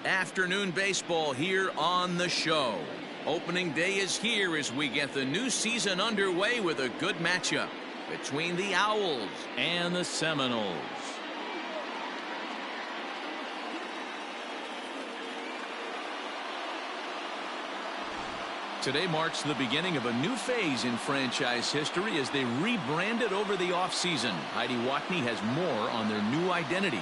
Afternoon baseball here on the show. Opening day is here as we get the new season underway with a good matchup between the Owls and the Seminoles. Today marks the beginning of a new phase in franchise history as they rebranded over the offseason. Heidi Watney has more on their new identity.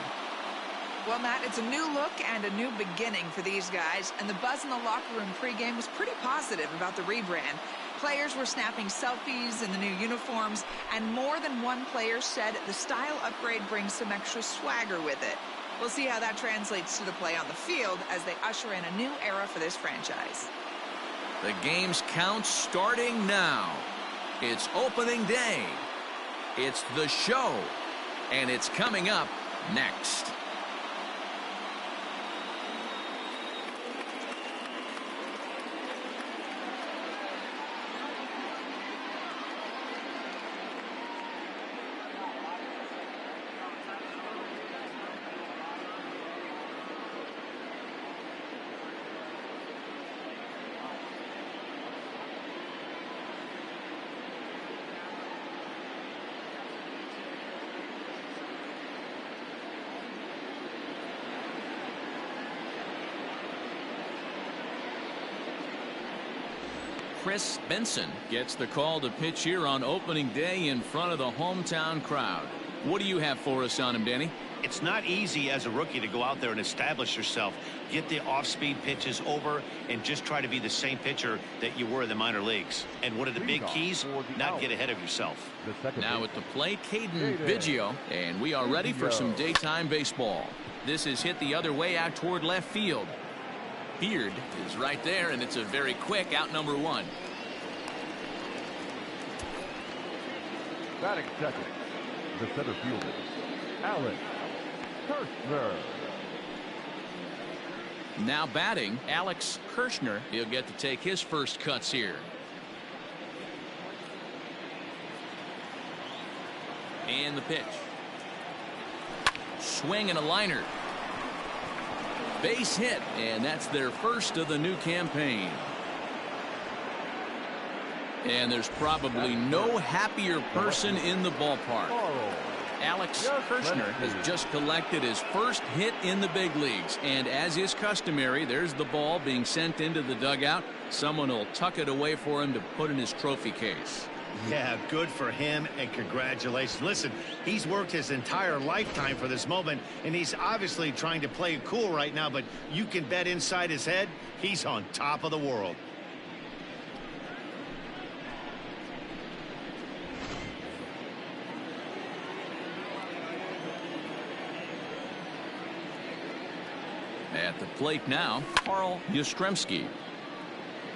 Well, Matt, it's a new look and a new beginning for these guys, and the buzz in the locker room pregame was pretty positive about the rebrand. Players were snapping selfies in the new uniforms, and more than one player said the style upgrade brings some extra swagger with it. We'll see how that translates to the play on the field as they usher in a new era for this franchise. The game's count starting now. It's opening day. It's the show, and it's coming up next. Chris Benson gets the call to pitch here on opening day in front of the hometown crowd. What do you have for us on him, Danny? It's not easy as a rookie to go out there and establish yourself, get the off-speed pitches over, and just try to be the same pitcher that you were in the minor leagues. And one of the big keys, not get ahead of yourself. Now at the plate, Caden Biggio, and we are ready for some daytime baseball. This is hit the other way out toward left field. Beard is right there, and it's a very quick out number one. Batting second, the center fielder, Alex Kirshner. Now batting, Alex Kirshner. He'll get to take his first cuts here. And the pitch. Swing and a liner. Base hit, and that's their first of the new campaign. And there's probably no happier person in the ballpark. Alex Kirshner has just collected his first hit in the big leagues, and as is customary, there's the ball being sent into the dugout. Someone will tuck it away for him to put in his trophy case. Yeah, good for him, and congratulations. Listen, he's worked his entire lifetime for this moment, and he's obviously trying to play it cool right now, but you can bet inside his head, he's on top of the world. At the plate now, Carl Yastrzemski.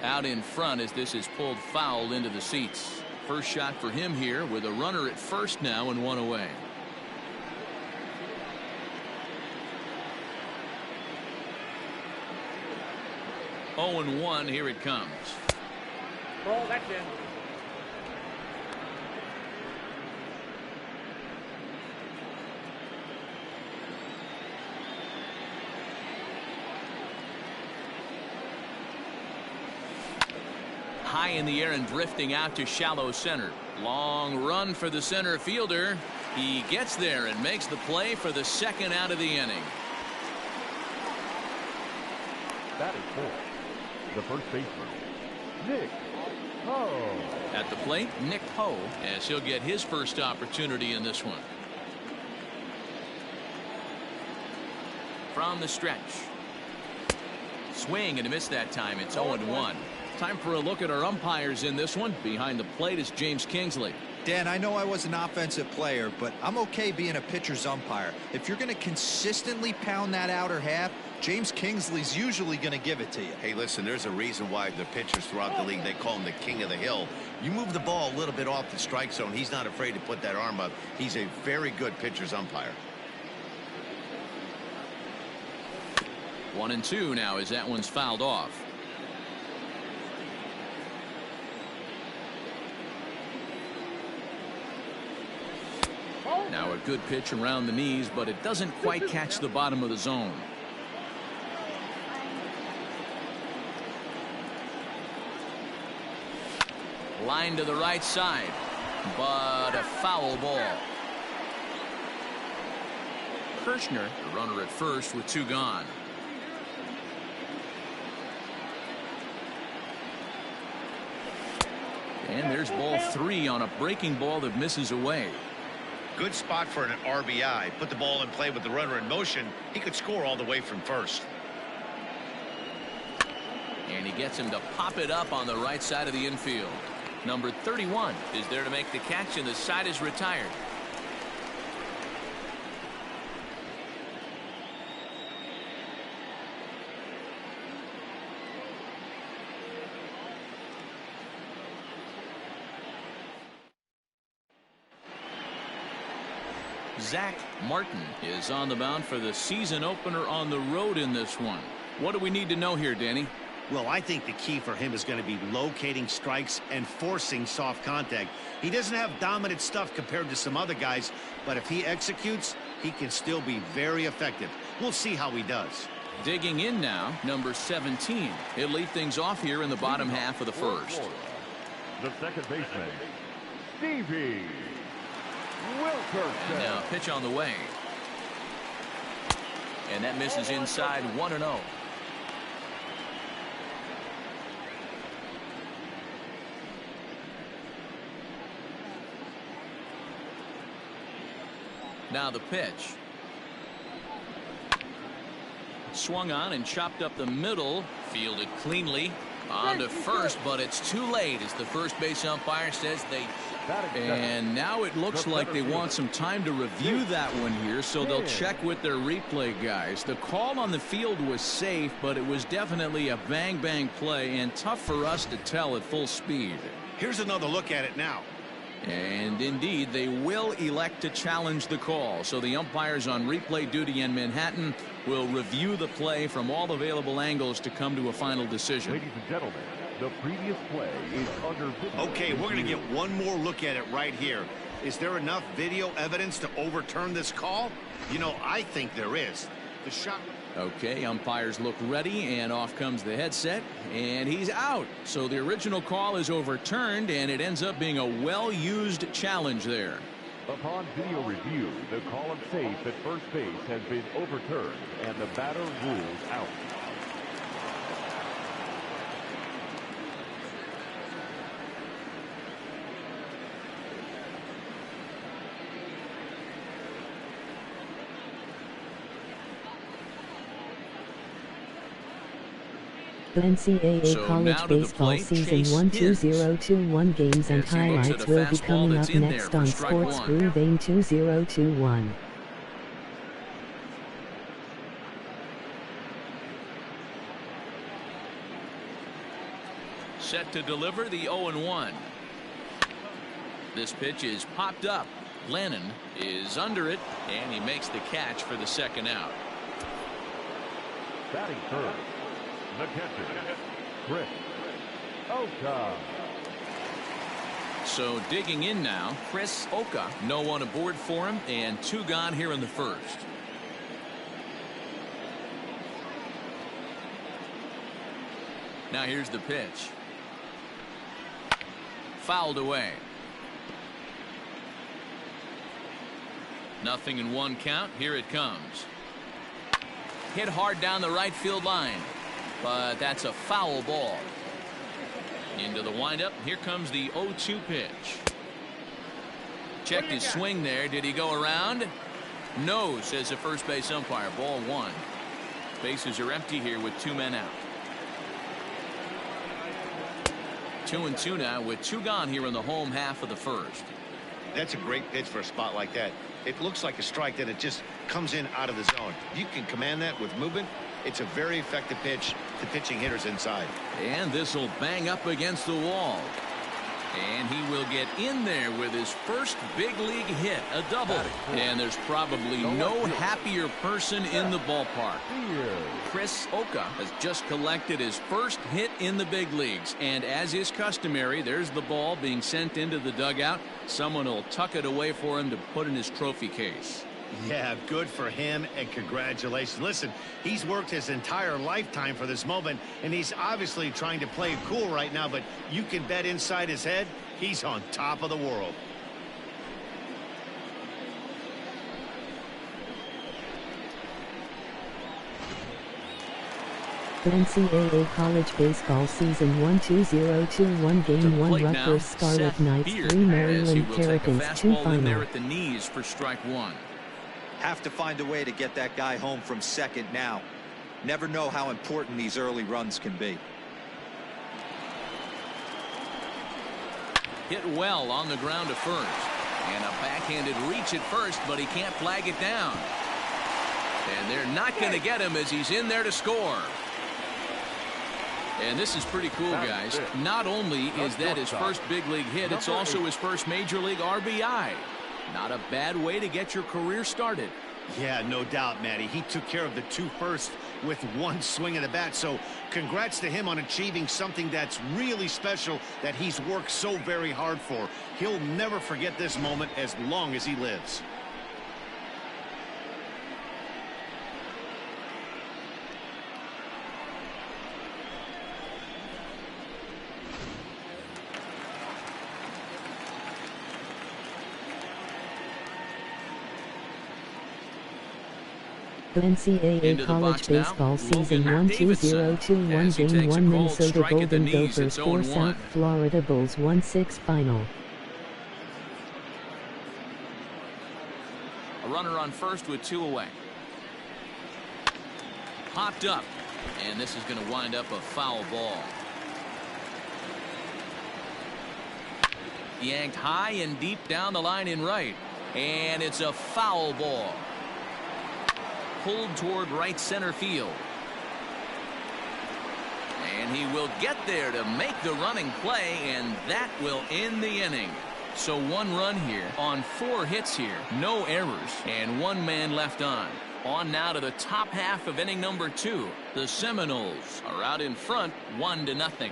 Out in front as this is pulled foul into the seats. First shot for him here with a runner at first now and one away. Oh, and 1, here it comes. Ball, that's in. High in the air and drifting out to shallow center. Long run for the center fielder. He gets there and makes the play for the second out of the inning. That is four. The first baseman, Nick Ho. At the plate, Nick Ho, as he'll get his first opportunity in this one. From the stretch. Swing and a miss that time. It's 0-1. Time for a look at our umpires in this one. Behind the plate is James Kingsley. Dan, I know I was an offensive player, but I'm okay being a pitcher's umpire. If you're going to consistently pound that outer half, James Kingsley's usually going to give it to you. Hey, listen, there's a reason why the pitchers throughout the league, they call him the king of the hill. You move the ball a little bit off the strike zone, he's not afraid to put that arm up. He's a very good pitcher's umpire. 1-2 now as that one's fouled off. Now a good pitch around the knees, but it doesn't quite catch the bottom of the zone. Line to the right side, but a foul ball. Kirshner, the runner at first with 2 gone. And there's ball 3 on a breaking ball that misses away. Good spot for an RBI. Put the ball in play with the runner in motion. He could score all the way from first. And he gets him to pop it up on the right side of the infield. Number 31 is there to make the catch, and the side is retired. Zach Martin is on the mound for the season opener on the road in this one. What do we need to know here, Danny? Well, I think the key for him is going to be locating strikes and forcing soft contact. He doesn't have dominant stuff compared to some other guys, but if he executes, he can still be very effective. We'll see how he does. Digging in now, number 17. He'll lead things off here in the bottom half of the first. The second baseman, Stevie Wilkerson. And now pitch on the way. And that misses inside 1-0. Now the pitch. Swung on and chopped up the middle. Fielded cleanly. On to first, but it's too late as the first base umpire says they. And now it looks like they want some time to review that one here, so they'll check with their replay guys. The call on the field was safe, but it was definitely a bang-bang play and tough for us to tell at full speed. Here's another look at it now. And indeed, they will elect to challenge the call. So the umpires on replay duty in Manhattan will review the play from all available angles to come to a final decision. Ladies and gentlemen, the previous play is under video. Okay, we're going to get one more look at it right here. Is there enough video evidence to overturn this call? You know, I think there is. The shot. Okay, umpires look ready, and off comes the headset, and he's out. So the original call is overturned, and it ends up being a well-used challenge there. Upon video review, the call of safe at first base has been overturned, and the batter rules out. The NCAA College Baseball Season 1 2021 games and highlights will be coming up next on Sports Brew Vein 2021. Set to deliver the 0-1. This pitch is popped up. Lennon is under it, and he makes the catch for the second out. Batting first, the catcher, Chris Oka. So digging in now, Chris Oka. No one aboard for him, and 2 gone here in the first. Now here's the pitch. Fouled away. 0-1 count. Here it comes. Hit hard down the right field line, but that's a foul ball. Into the windup. Here comes the 0-2 pitch. Checked his swing there. Did he go around? No, says the first base umpire. Ball 1. Bases are empty here with 2 men out. 2-2 now with 2 gone here in the home half of the first. That's a great pitch for a spot like that. It looks like a strike, that it just comes in out of the zone. You can command that with movement. It's a very effective pitch to pitching hitters inside. And this will bang up against the wall. And he will get in there with his first big league hit, a double. And there's probably no happier person in the ballpark. Chris Oka has just collected his first hit in the big leagues. And as is customary, there's the ball being sent into the dugout. Someone will tuck it away for him to put in his trophy case. Yeah, good for him, and congratulations. Listen, he's worked his entire lifetime for this moment, and he's obviously trying to play it cool right now, but you can bet inside his head, he's on top of the world. The NCAA College Baseball Season 1 2021 Game 1 Rutgers Scarlet Knights 3 Maryland Terrapins 2 final. There at the knees for strike one. Have to find a way to get that guy home from second now. Never know how important these early runs can be. Hit well on the ground to first. And a backhanded reach at first, but he can't flag it down. And they're not going to get him as he's in there to score. And this is pretty cool, guys. Not only is that his first big league hit, it's also his first major league RBI. Not a bad way to get your career started. Yeah, no doubt, Matty. He took care of the 2 first with 1 swing of the bat. So congrats to him on achieving something that's really special that he's worked so very hard for. He'll never forget this moment as long as he lives. The NCAA College Baseball Season 1 2021 Game 1 Minnesota Golden Gophers 4 South Florida Bulls 1-6 final. A runner on first with 2 away. Popped up. And this is going to wind up a foul ball. Yanked high and deep down the line in right. And it's a foul ball. Pulled toward right center field. And he will get there to make the running play, and that will end the inning. So 1 run here on 4 hits here, no errors, and 1 man left on. On now to the top half of inning number 2. The Seminoles are out in front 1-0.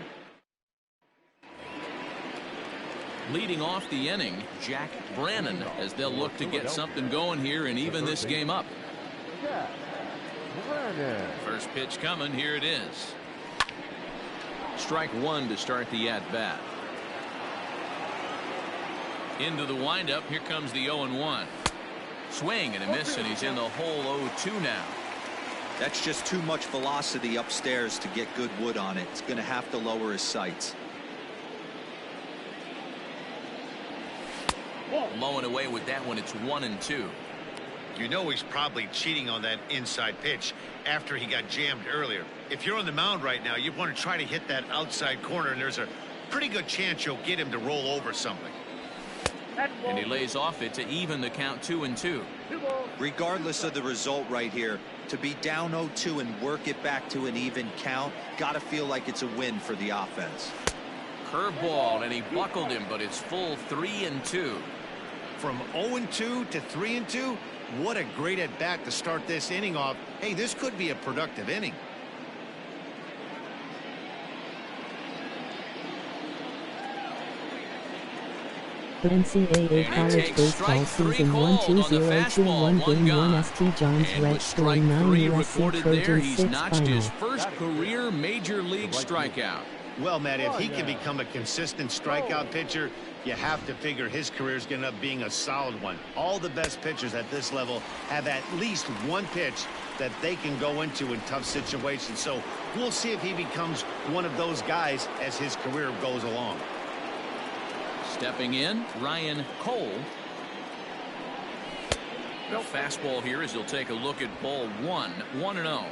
Leading off the inning, Jack Brannon, as they'll look to get something going here and even this game up. First pitch coming. Here it is. Strike 1 to start the at-bat. Into the windup. Here comes the 0-1. Swing and a miss, and he's in the hole 0-2 now. That's just too much velocity upstairs to get good wood on it. It's going to have to lower his sights. Low and away with that one. It's 1-2. You know he's probably cheating on that inside pitch after he got jammed earlier. If you're on the mound right now, you want to try to hit that outside corner, and there's a pretty good chance you'll get him to roll over something. And he lays off it to even the count 2-2. Regardless of the result right here, to be down 0-2 and work it back to an even count, gotta feel like it's a win for the offense. Curveball, and he buckled him, but it's full 3-2. From 0-2 to 3-2, what a great at-bat to start this inning off. Hey, this could be a productive inning. The NCAA College Baseball Season 1 2021 Game 1 St. John's Reds score 9 USC Trojans 6 notched his final. first career major league strikeout. Well, Matt, if he can become a consistent strikeout pitcher, you have to figure his career is going to end up being a solid one. All the best pitchers at this level have at least one pitch that they can go into in tough situations. So we'll see if he becomes one of those guys as his career goes along. Stepping in, Ryan Cole. The fastball here as he'll take a look at ball 1, 1-0.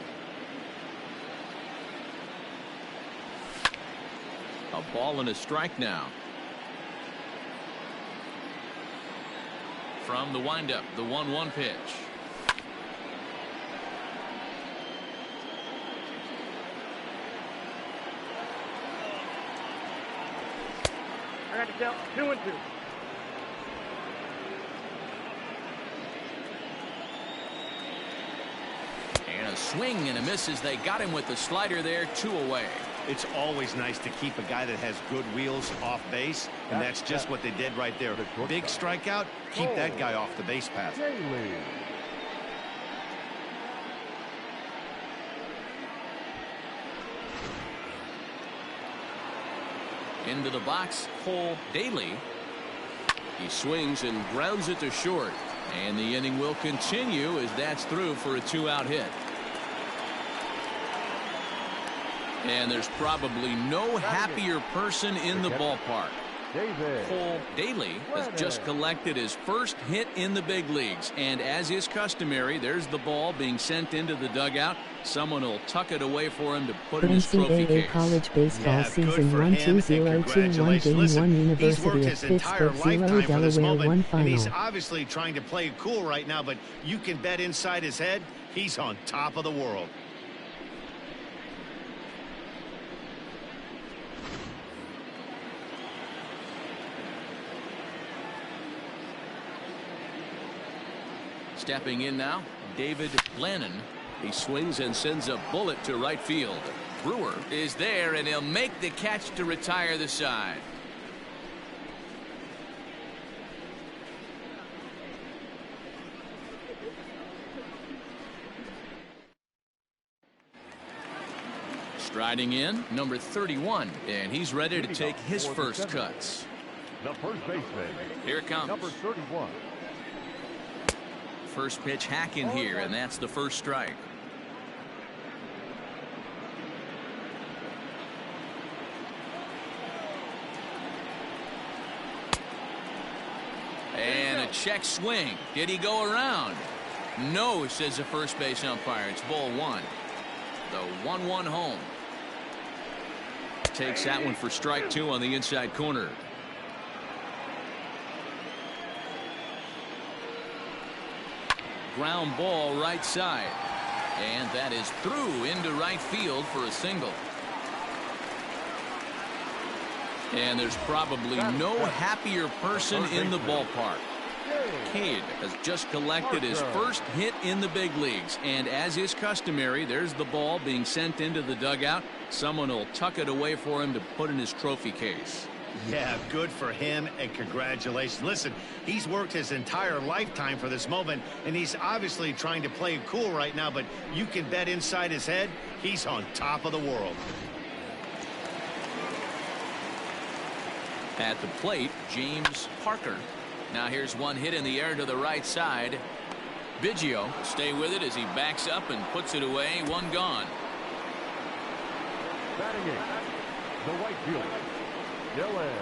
A ball and a strike now. From the windup, the 1-1 pitch. I got to count 2-2. And a swing and a miss as they got him with the slider there, 2 away. It's always nice to keep a guy that has good wheels off base, and that's just what they did right there. Big strikeout, keep that guy off the base path. Into the box, Cole Daly. He swings and grounds it to short. And the inning will continue as that's through for a 2-out hit. And there's probably no happier person in the ballpark. Cole Daly has just collected his first hit in the big leagues. And as is customary, there's the ball being sent into the dugout. Someone will tuck it away for him to put in his trophy case. College baseball season 1-2-0-2-1 game 1 University of Pittsburgh 0 Delaware 1 final. And he's obviously trying to play it cool right now, but you can bet inside his head, he's on top of the world. Stepping in now, David Lannon. He swings and sends a bullet to right field. Brewer is there, and he'll make the catch to retire the side. Striding in, number 31, and he's ready to take his first cuts. The first baseman. Here it comes. Number 31. First pitch hack in here, and that's the first strike. And a check swing. Did he go around? No, says the first base umpire. It's ball one. The 1-1 home. Takes that one for strike two on the inside corner. Ground ball right side. And that is through into right field for a single. And there's probably no happier person in the ballpark. Cade has just collected his first hit in the big leagues. And as is customary, there's the ball being sent into the dugout. Someone will tuck it away for him to put in his trophy case. Yeah, good for him, and congratulations. Listen, he's worked his entire lifetime for this moment, and he's obviously trying to play it cool right now, but you can bet inside his head, he's on top of the world. At the plate, James Parker. Now here's one hit in the air to the right side. Biggio stay with it as he backs up and puts it away. One gone. Batting eighth, the right fielder, Dylan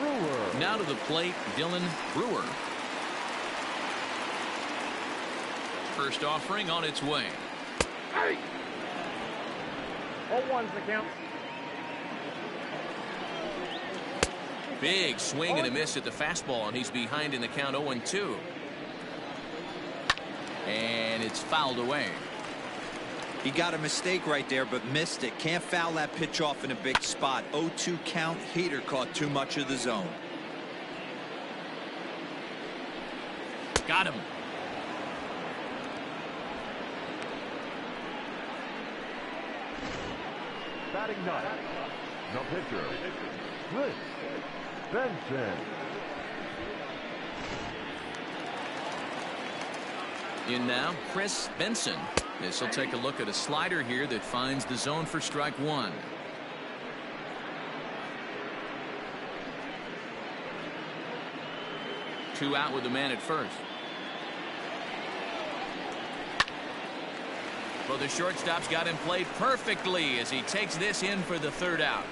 Brewer. Now to the plate, Dylan Brewer. First offering on its way. Hey! 0-1's the count. Big swing and a miss at the fastball, and he's behind in the count 0-2. And it's fouled away. He got a mistake right there, but missed it. Can't foul that pitch off in a big spot. 0-2 count. Heater caught too much of the zone. Got him. Batting ninth, the pitcher, Chris Benson. In now, Chris Benson. This will take a look at a slider here that finds the zone for strike one. Two out with the man at first. Well, the shortstop's got him played perfectly as he takes this in for the third out.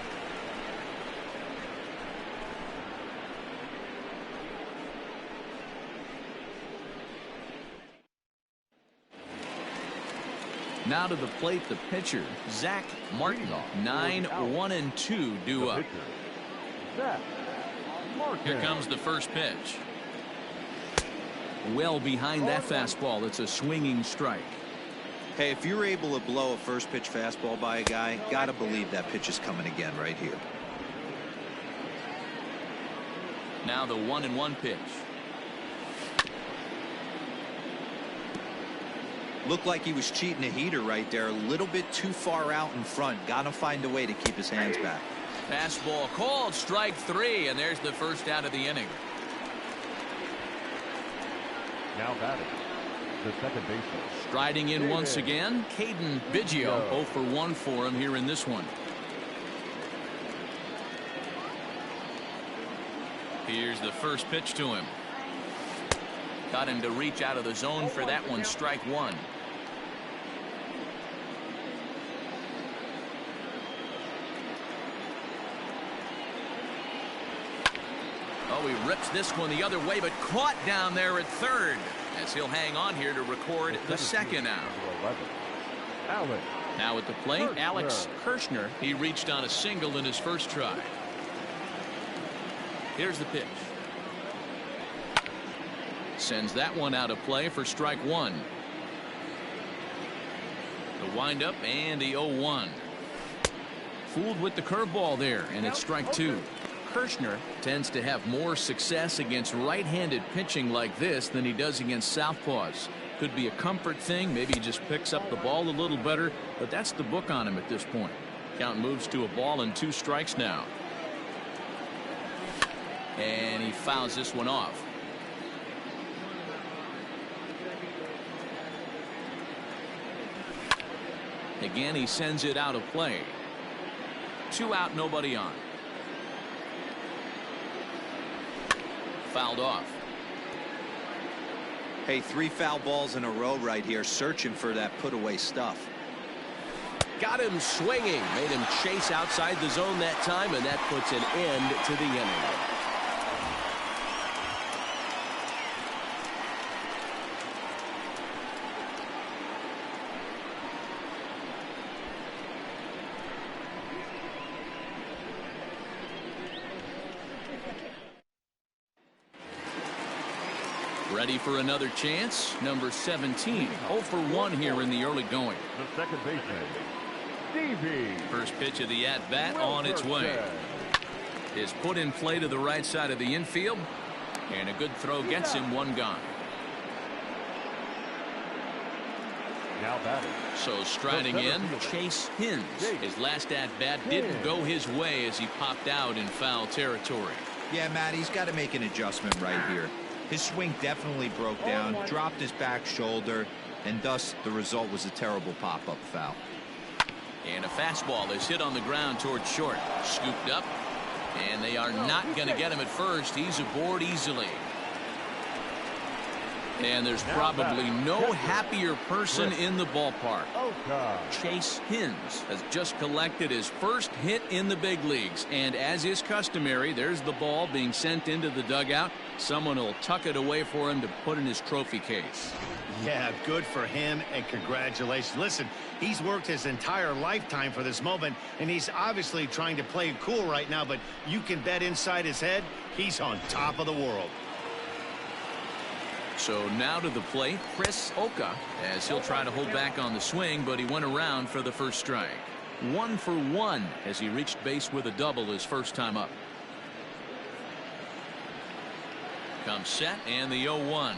Now to the plate, the pitcher, Zach Martin. 9-1-2 due up. Here comes the first pitch. Well behind that fastball. It's a swinging strike. Hey, if you're able to blow a first pitch fastball by a guy, gotta believe that pitch is coming again right here. Now the 1-1 pitch. Looked like he was cheating a heater right there. A little bit too far out in front. Gotta find a way to keep his hands back. Fastball called, strike three, and there's the first out of the inning. Now batting, the second baseman. Striding in once again, Caden Biggio. 0 for 1 for him here in this one. Here's the first pitch to him. Got him to reach out of the zone for that one. Strike one. Oh, he rips this one the other way, but caught down there at third, as he'll hang on here to record the second out. Now at the plate, Alex Kirshner. He reached on a single in his first try. Here's the pitch. Sends that one out of play for strike one. The windup and the 0-1. Fooled with the curveball there, and it's strike two. Kirshner tends to have more success against right-handed pitching like this than he does against southpaws. Could be a comfort thing. Maybe he just picks up the ball a little better, but that's the book on him at this point. Count moves to a ball and 2 strikes now. And he fouls this one off. Again, he sends it out of play. 2 out, nobody on. Fouled off. Hey, 3 foul balls in a row right here, searching for that put away stuff. Got him swinging, made him chase outside the zone that time, and that puts an end to the inning. Ready for another chance. Number 17. 0 for 1 here in the early going. The second baseman, Stevie. First pitch of the at-bat on its way. Is put in play to the right side of the infield. And a good throw gets him 1 gone. Now batting. So striding in, Chase Hins. His last at-bat didn't go his way as he popped out in foul territory. Yeah, Matt, he's got to make an adjustment right here. His swing definitely broke down, dropped his back shoulder, and thus the result was a terrible pop-up foul. And a fastball is hit on the ground towards short. Scooped up, and they are not going to get him at first. He's aboard easily. And there's probably no happier person in the ballpark. Chase Hins has just collected his first hit in the big leagues. And as is customary, there's the ball being sent into the dugout. Someone will tuck it away for him to put in his trophy case. Yeah, good for him, and congratulations. Listen, he's worked his entire lifetime for this moment, and he's obviously trying to play it cool right now, but you can bet inside his head, he's on top of the world. So now to the plate, Chris Oka, as he'll try to hold back on the swing, but he went around for the first strike. 1 for 1 as he reached base with a double his first time up. Comes set, and the 0-1.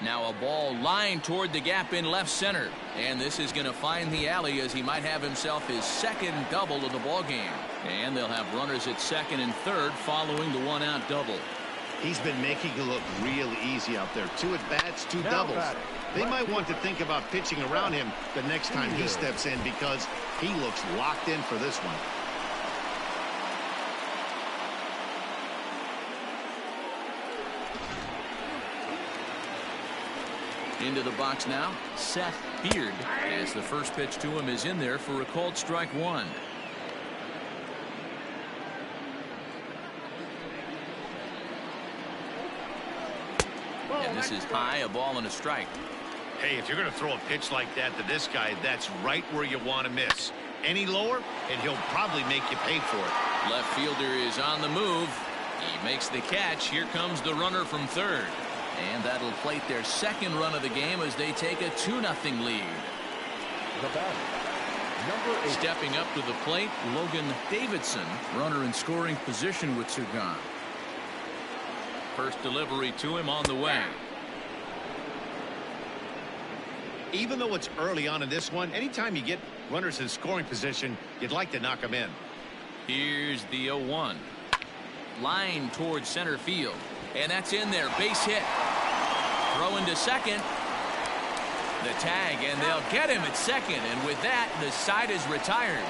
Now a ball lined toward the gap in left center, and this is going to find the alley as he might have himself his second double of the ball game. And they'll have runners at second and third following the 1-out double. He's been making it look real easy out there. 2 at-bats, 2 doubles. They might want to think about pitching around him the next time he steps in, because he looks locked in for this one. Into the box now, Seth Beard, as the first pitch to him is in there for a called strike 1. And this is high, a ball and a strike. Hey, if you're going to throw a pitch like that to this guy, that's right where you want to miss. Any lower, and he'll probably make you pay for it. Left fielder is on the move. He makes the catch. Here comes the runner from third. And that'll plate their second run of the game as they take a 2-0 lead. The batter, number 8. Stepping up to the plate, Logan Davidson, runner in scoring position with Ncaa. First delivery to him on the way. Even though it's early on in this one, anytime you get runners in scoring position, you'd like to knock them in. Here's the 0-1. Line towards center field. And that's in there. Base hit. Throw into second. The tag, and they'll get him at second. And with that, the side is retired.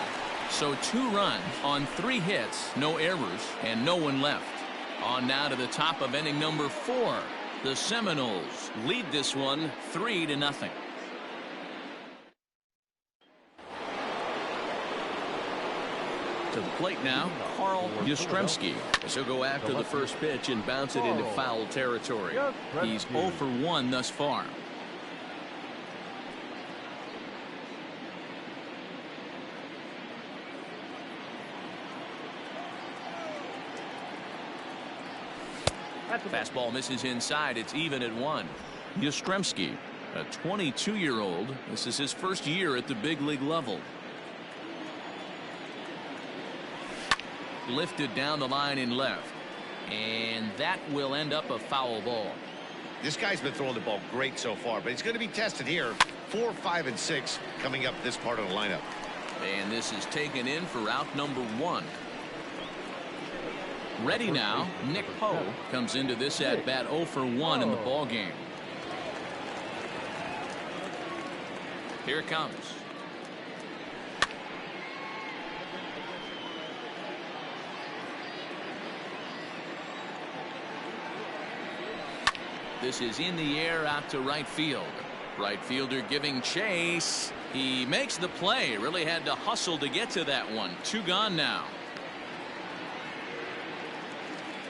So 2 runs on 3 hits, no errors, and no one left. On now to the top of inning number 4. The Seminoles lead this one 3-0. To the plate now, Carl Yastrzemski. As he'll go after the first pitch and bounce it into foul territory. He's 0 for 1 thus far. Fastball misses inside. It's even at 1. Yastrzemski, a 22-year-old. This is his first year at the big league level. Lifted down the line in left. And that will end up a foul ball. This guy's been throwing the ball great so far, but he's going to be tested here. 4, 5, and 6 coming up this part of the lineup. And this is taken in for out number 1. Ready now, Nick Poe comes into this at bat 0 for 1 in the ball game. Here it comes. This is in the air out to right field. Right fielder giving chase. He makes the play. Really had to hustle to get to that one. 2 gone now.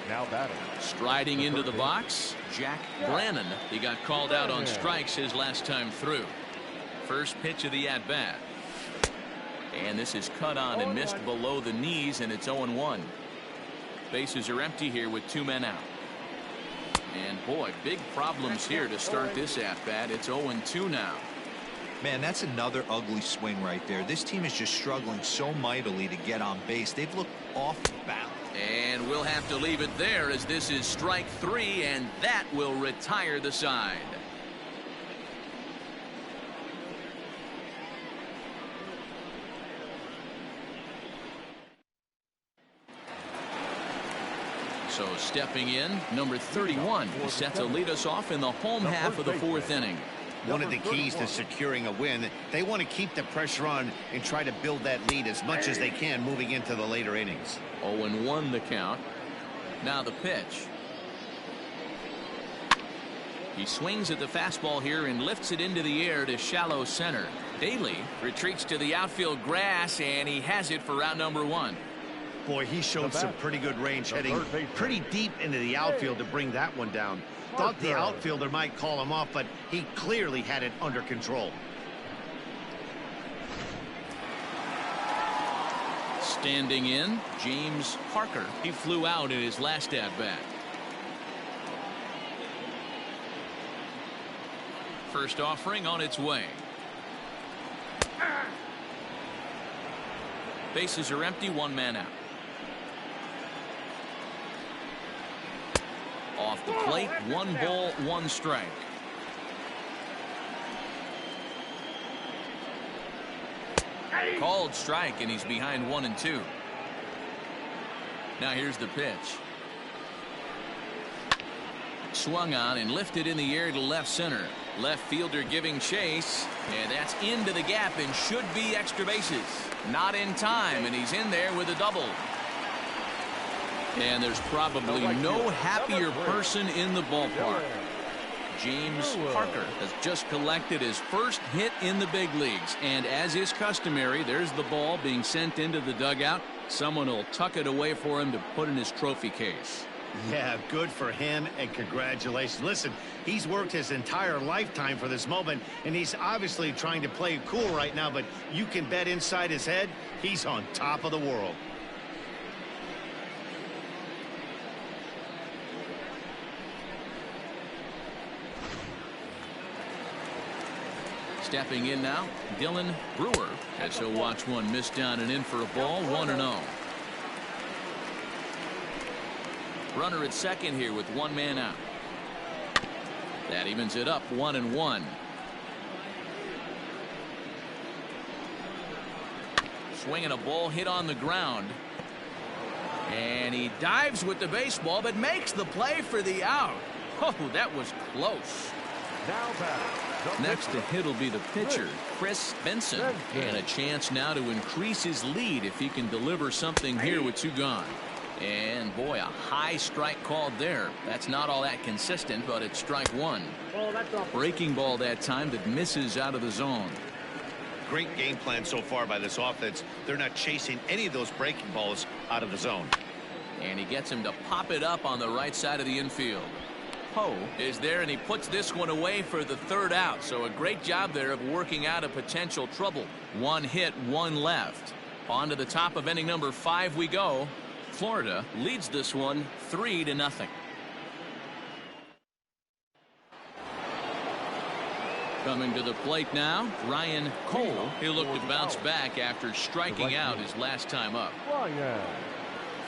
Now batting. Striding into the box, Jack Brannon. He got called out on strikes his last time through. First pitch of the at-bat. And this is cut on and missed below the knees, and it's 0-1. Bases are empty here with 2 men out. And boy, big problems here to start this at-bat. It's 0-2 now. Man, that's another ugly swing right there. This team is just struggling so mightily to get on base. They've looked off balance. And we'll have to leave it there as this is strike 3, and that will retire the side. So stepping in, number 31 is set to lead us off in the home half of the 4th inning. One of the keys to securing a win, they want to keep the pressure on and try to build that lead as much as they can moving into the later innings. 0-1 the count. Now the pitch. He swings at the fastball here and lifts it into the air to shallow center. Daly retreats to the outfield grass, and he has it for out number 1. Boy, he showed some pretty good range heading pretty deep into the outfield to bring that one down. Thought the outfielder might call him off, but he clearly had it under control. Standing in, James Parker. He flew out in his last at-bat. First offering on its way. Bases are empty, 1 man out. Off the plate, 1 ball, 1 strike. Called strike, and he's behind 1-2. Now here's the pitch. Swung on and lifted in the air to left center. Left fielder giving chase, and that's into the gap and should be extra bases. Not in time, and he's in there with a double. And there's probably no happier person in the ballpark. James Parker has just collected his first hit in the big leagues, and as is customary, there's the ball being sent into the dugout. Someone will tuck it away for him to put in his trophy case. Yeah, good for him, and congratulations. Listen, he's worked his entire lifetime for this moment, and he's obviously trying to play cool right now, but you can bet inside his head, he's on top of the world. Stepping in now, Dylan Brewer, as he'll watch one miss down and in for a ball, 1-0. Runner at second here with 1 man out. That evens it up, 1-1. Swinging a ball hit on the ground. And he dives with the baseball, but makes the play for the out. Oh, that was close. Now back. Next to hit will be the pitcher, Chris Benson. And a chance now to increase his lead if he can deliver something here with 2 gone. And boy, a high strike called there. That's not all that consistent, but it's strike one. Oh, that's off. Breaking ball that time that misses out of the zone. Great game plan so far by this offense. They're not chasing any of those breaking balls out of the zone. And he gets him to pop it up on the right side of the infield. Poe is there, and he puts this one away for the third out. So a great job there of working out a potential trouble. One hit, one left. On to the top of inning number 5 we go. Florida leads this one 3-0. Coming to the plate now, Ryan Cole. He'll look to bounce back after striking out his last time up.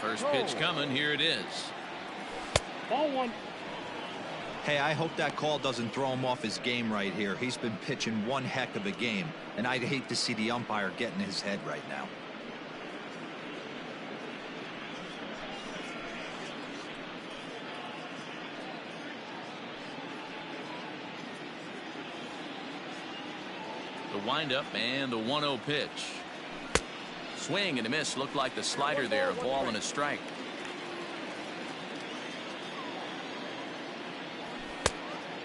First pitch coming. Here it is. Ball one. Hey, I hope that call doesn't throw him off his game right here. He's been pitching one heck of a game, and I'd hate to see the umpire get in his head right now. The windup and the 1-0 pitch. Swing and a miss. Looked like the slider there. A ball and a strike.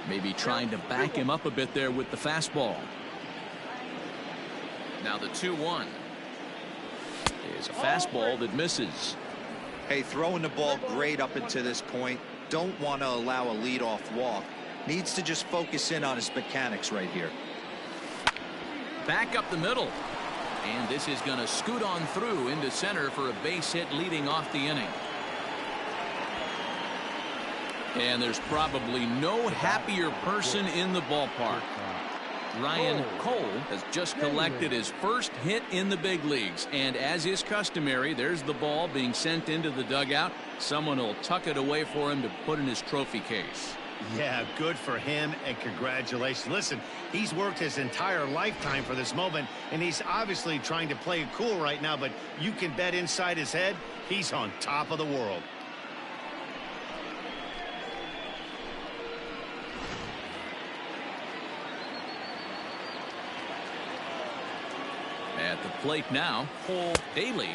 Maybe trying to back him up a bit there with the fastball. Now the 2-1 is a fastball that misses. Hey, throwing the ball great up until this point. Don't want to allow a leadoff walk. Needs to just focus in on his mechanics right here. Back up the middle. And this is going to scoot on through into center for a base hit leading off the inning. And there's probably no happier person in the ballpark. Ryan Cole has just collected his first hit in the big leagues. And as is customary, there's the ball being sent into the dugout. Someone will tuck it away for him to put in his trophy case. Yeah, good for him, and congratulations. Listen, he's worked his entire lifetime for this moment, and he's obviously trying to play it cool right now, but you can bet inside his head, he's on top of the world. At the plate now, Cole Daly,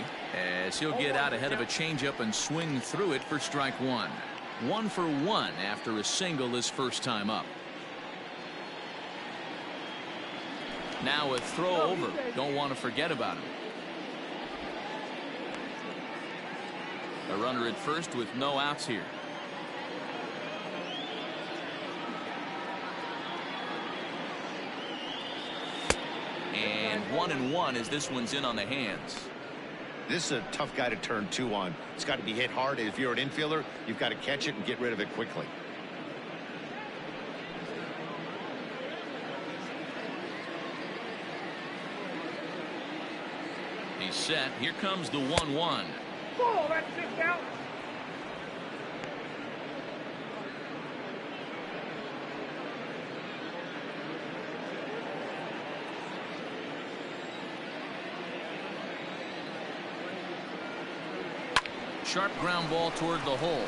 as he'll get out ahead of a changeup and swing through it for strike one. 1 for 1 after a single his first time up. Now a throw over. Don't want to forget about him. A runner at first with no outs here. And 1-1 as this one's in on the hands. This is a tough guy to turn 2 on. It's got to be hit hard. If you're an infielder, you've got to catch it and get rid of it quickly. He's set. Here comes the 1-1. Oh, that's just out. Sharp ground ball toward the hole.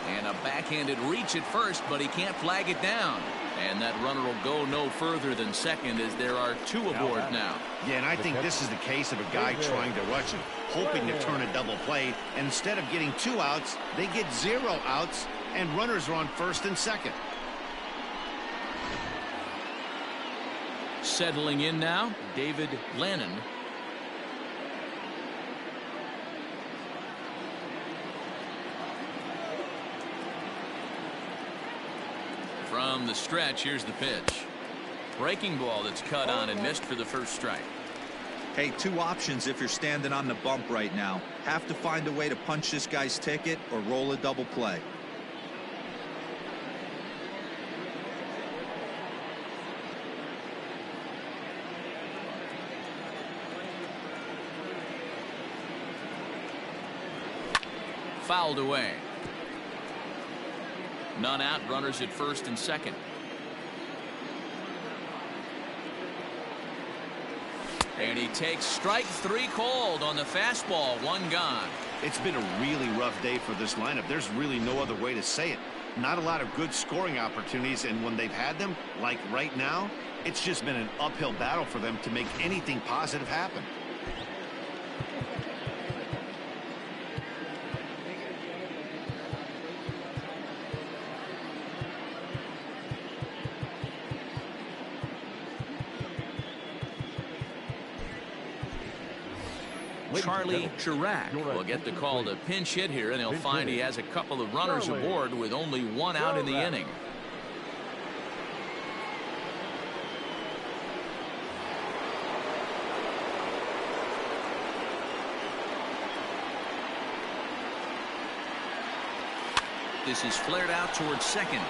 And a backhanded reach at first, but he can't flag it down. And that runner will go no further than second as there are 2 aboard now. Yeah, and I think this is the case of a guy trying to rush it, hoping to turn a double play. And instead of getting 2 outs, they get 0 outs, and runners are on first and second. Settling in now, David Lannon. From the stretch, here's the pitch. Breaking ball that's cut on and missed for the first strike. Hey, 2 options if you're standing on the bump right now. Have to find a way to punch this guy's ticket or roll a double play. Fouled away. None out, runners at first and second. And he takes strike 3 called on the fastball. 1 gone. It's been a really rough day for this lineup. There's really no other way to say it. Not a lot of good scoring opportunities, and when they've had them, like right now, it's just been an uphill battle for them to make anything positive happen. Charlie Chirac will get the call to pinch hit here, and he'll find he has a couple of runners aboard with only one out in the inning. This is flared out towards second.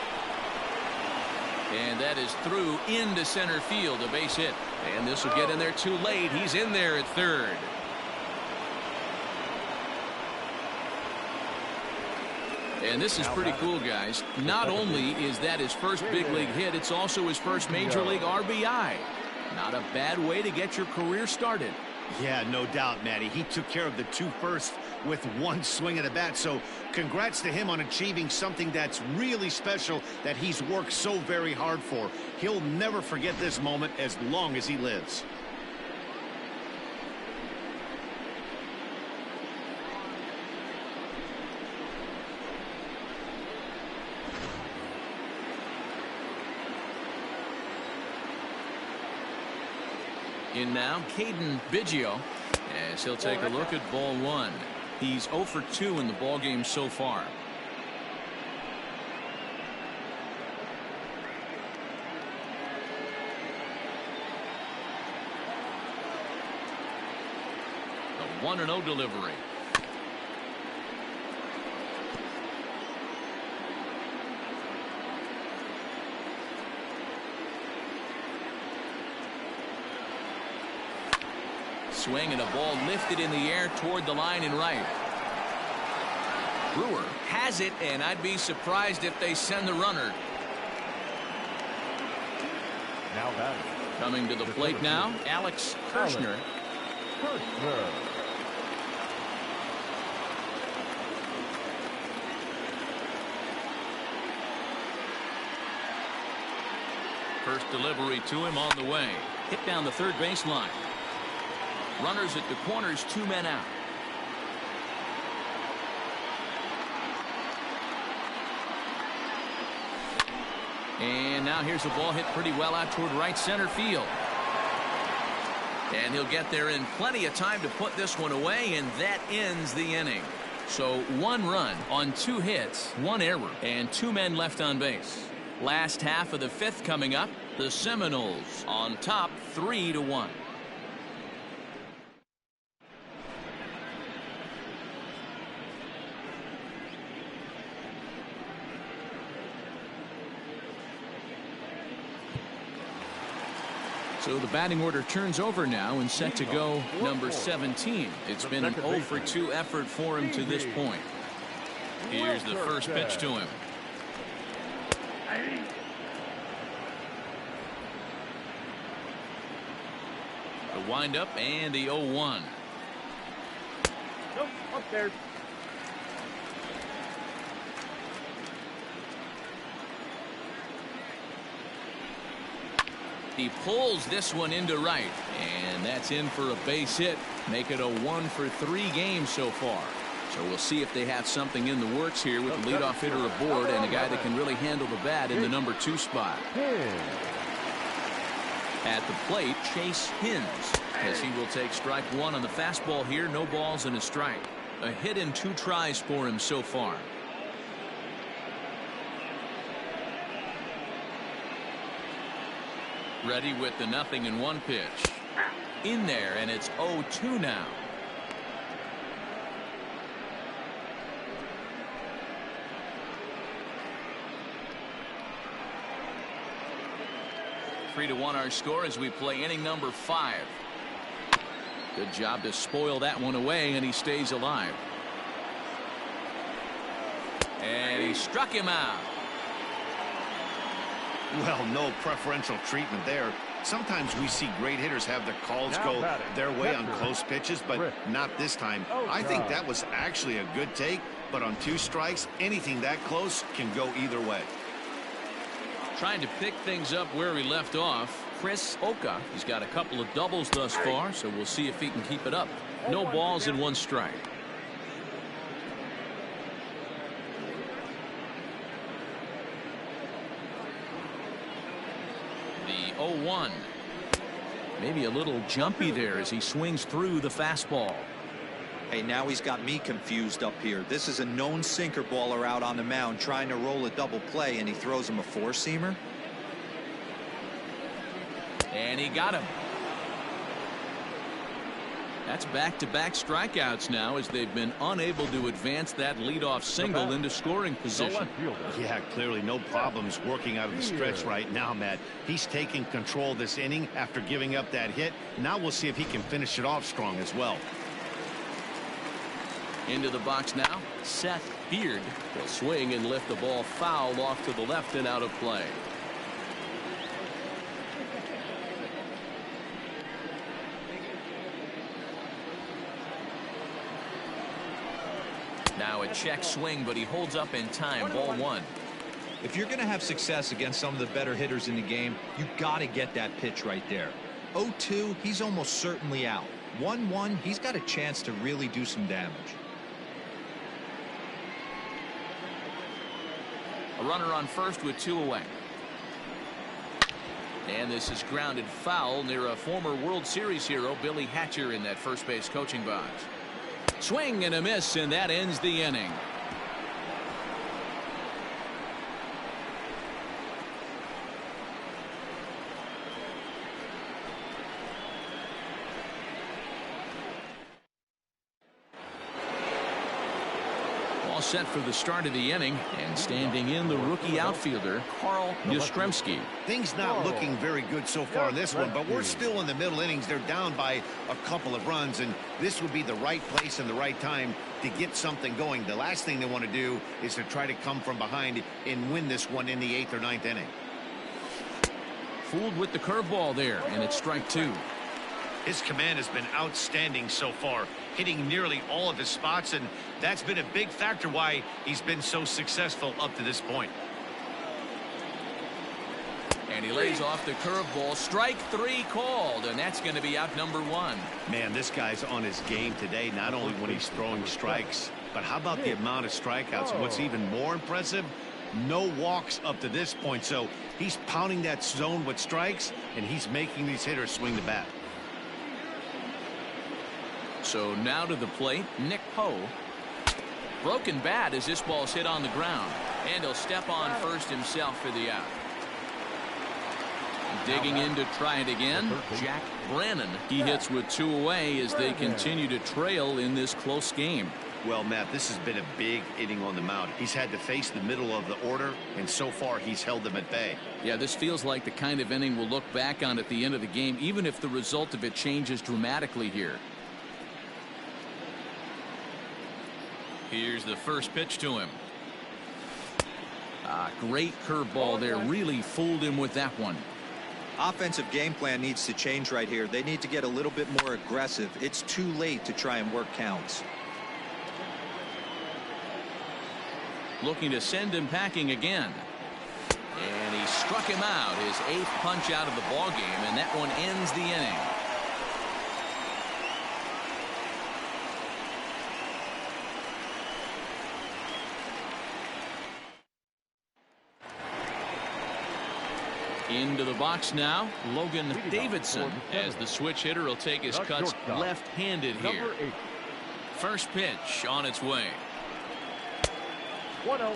And that is through into center field, a base hit. And this will get in there too late. He's in there at third. And this is pretty cool, guys. Not only is that his first big league hit, it's also his first major league RBI. Not a bad way to get your career started. Yeah, no doubt, Matty. He took care of the two first with one swing of the bat. So congrats to him on achieving something that's really special that he's worked so very hard for. He'll never forget this moment as long as he lives. In now, Caden Biggio, as he'll take a look at ball one. He's 0 for 2 in the ball game so far. The 1-0 delivery. Swing and a ball lifted in the air toward the line and right. Brewer has it, and I'd be surprised if they send the runner. Now batting. Coming to the plate now, Alex Kirshner. First delivery to him on the way. Hit down the third baseline. Runners at the corners, 2 men out. And now here's a ball hit pretty well out toward right center field. And he'll get there in plenty of time to put this one away, and that ends the inning. So 1 run on 2 hits, 1 error, and 2 men left on base. Last half of the 5th coming up. The Seminoles on top 3-1. So the batting order turns over now and set to go number 17. It's been an 0 for 2 effort for him to this point. Here's the first pitch to him. The windup and the 0-1. Nope, upstairs. He pulls this one into right, and that's in for a base hit. Make it a 1 for 3 game so far. So we'll see if they have something in the works here with the leadoff hitter aboard and a guy that can really handle the bat in the number 2 spot. At the plate, Chase Hins, as he will take strike 1 on the fastball here. No balls and a strike. A hit in 2 tries for him so far. Ready with the 0-1 pitch. In there, and it's 0-2 now. Three to 1 our score as we play inning number 5. Good job to spoil that one away, and he stays alive. And he struck him out. Well, no preferential treatment there. Sometimes we see great hitters have their calls go their way on close pitches, but not this time. I think that was actually a good take, but on 2 strikes, anything that close can go either way. Trying to pick things up where he left off, Chris Oka. He's got a couple of doubles thus far, so we'll see if he can keep it up. No balls and 1 strike. The 0-1. Maybe a little jumpy there as he swings through the fastball. Hey, now he's got me confused up here. This is a known sinker baller out on the mound trying to roll a double play, and he throws him a four-seamer. And he got him. That's back-to-back strikeouts now as they've been unable to advance that leadoff single into scoring position. Yeah, clearly no problems working out of the stretch right now, Matt. He's taking control this inning after giving up that hit. Now we'll see if he can finish it off strong as well. Into the box now, Seth Beard will swing and lift the ball foul off to the left and out of play. Now a check swing, but he holds up in time. Ball one. If you're going to have success against some of the better hitters in the game, you got to get that pitch right there. 0-2, he's almost certainly out. 1-1, he's got a chance to really do some damage. A runner on first with 2 away. And this is grounded foul near a former World Series hero, Billy Hatcher, in that first base coaching box. Swing and a miss, and that ends the inning. All set for the start of the inning, and standing in the rookie outfielder, Carl Yastrzemski. Things not looking very good so far in this one, but we're still in the middle innings. They're down by a couple of runs, and this would be the right place and the right time to get something going. The last thing they want to do is to try to come from behind and win this one in the 8th or 9th inning. Fooled with the curveball there, and it's strike 2. His command has been outstanding so far, hitting nearly all of his spots, and that's been a big factor why he's been so successful up to this point. And he lays off the curveball. Strike 3 called, and that's going to be out number 1. Man, this guy's on his game today, not only when he's throwing strikes, but how about the amount of strikeouts? What's even more impressive, no walks up to this point. So he's pounding that zone with strikes, and he's making these hitters swing the bat. So now to the plate, Nick Poe. Broken bat as this ball's hit on the ground, and he'll step on first himself for the out. Digging in to try it again, Jack Brannon. He hits with 2 away as they continue to trail in this close game. Well, Matt, this has been a big inning on the mound. He's had to face the middle of the order, and so far he's held them at bay. Yeah, this feels like the kind of inning we'll look back on at the end of the game, even if the result of it changes dramatically here. Here's the first pitch to him. Great curveball there. Really fooled him with that one. Offensive game plan needs to change right here. They need to get a little bit more aggressive. It's too late to try and work counts. Looking to send him packing again. And he struck him out. His 8th punch out of the ball game, and that one ends the inning. Into the box now, Logan Davidson, as the switch hitter will take his cuts left-handed here. First pitch on its way. 1-0.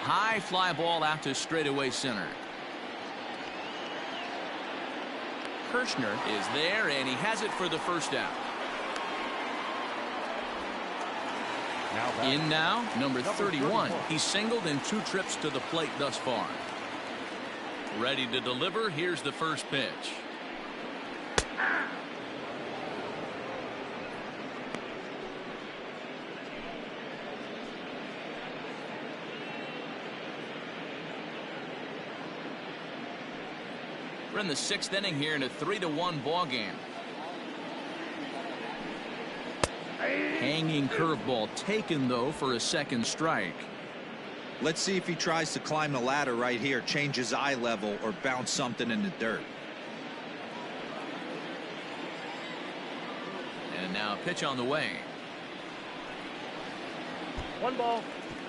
High fly ball out to straightaway center. Kirshner is there, and he has it for the first out. In now, number 31. He's singled in 2 trips to the plate thus far. Ready to deliver. Here's the first pitch. We're in the 6th inning here in a 3-1 ball game. Hanging curveball taken, though, for a second strike. Let's see if he tries to climb the ladder right here, change his eye level, or bounce something in the dirt. And now a pitch on the way. 1 ball.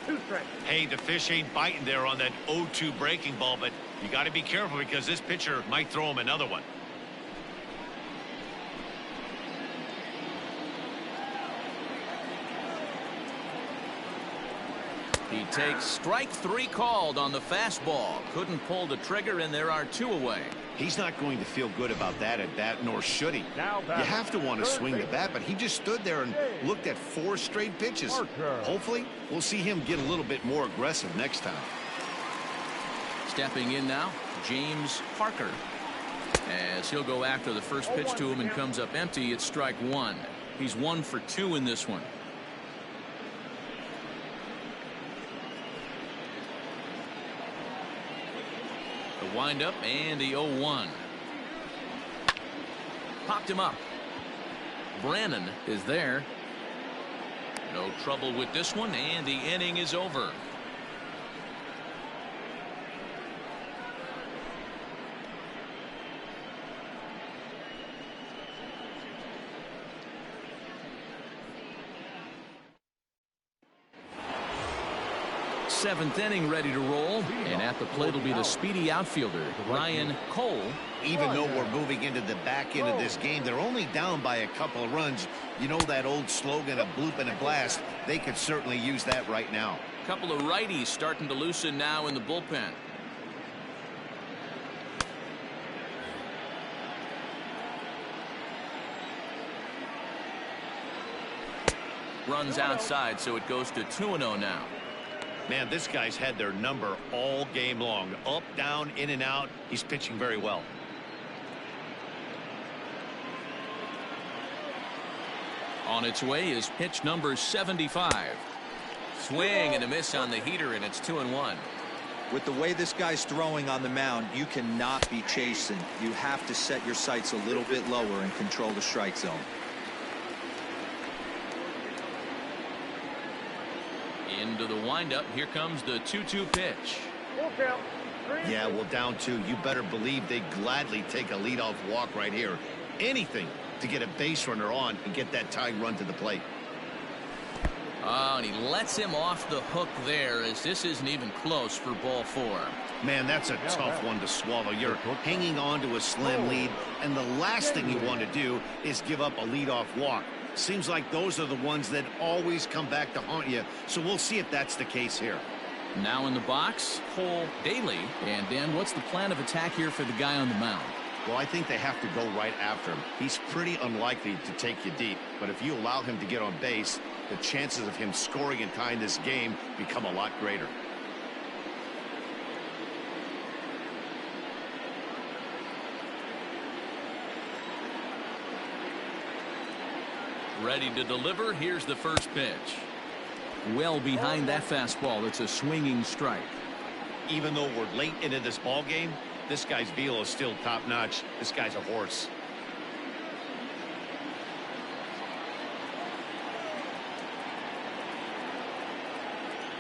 2 strikes. Hey, the fish ain't biting there on that 0-2 breaking ball, but you got to be careful because this pitcher might throw him another one. He takes strike 3 called on the fastball. Couldn't pull the trigger, and there are 2 away. He's not going to feel good about that at bat, nor should he. You have to want to swing the bat, but he just stood there and looked at 4 straight pitches. Hopefully, we'll see him get a little bit more aggressive next time. Stepping in now, James Parker. As he'll go after the first pitch to him and comes up empty, it's strike 1. He's 1 for 2 in this one. The windup and the 0-1. Popped him up. Brannon is there. No trouble with this one, and the inning is over. Seventh inning ready to roll, and at the plate will be the speedy outfielder Ryan Cole. Even though we're moving into the back end of this game, they're only down by a couple of runs. You know that old slogan, a bloop and a blast. They could certainly use that right now. A couple of righties starting to loosen now in the bullpen. Runs outside, so it goes to 2-0 now. Man, this guy's had their number all game long. Up, down, in and out. He's pitching very well. On its way is pitch number 75. Swing and a miss on the heater, and it's 2-1. With the way this guy's throwing on the mound, you cannot be chasing. You have to set your sights a little bit lower and control the strike zone. Into the windup. Here comes the 2-2 pitch. Full count. Yeah, well, down 2. You better believe they gladly take a leadoff walk right here. Anything to get a base runner on and get that tying run to the plate. Oh, and he lets him off the hook there, as this isn't even close for ball 4. Man, that's a tough one to swallow. You're hanging on to a slim lead, and the last thing you want to do is give up a leadoff walk. Seems like those are the ones that always come back to haunt you, so we'll see if that's the case here. Now in the box, Cole Daly. And Dan, what's the plan of attack here for the guy on the mound? Well, I think they have to go right after him. He's pretty unlikely to take you deep, but if you allow him to get on base, the chances of him scoring and tying this game become a lot greater. Ready to deliver. Here's the first pitch. Well behind that fastball. It's a swinging strike. Even though we're late into this ball game, this guy's velo is still top notch. This guy's a horse.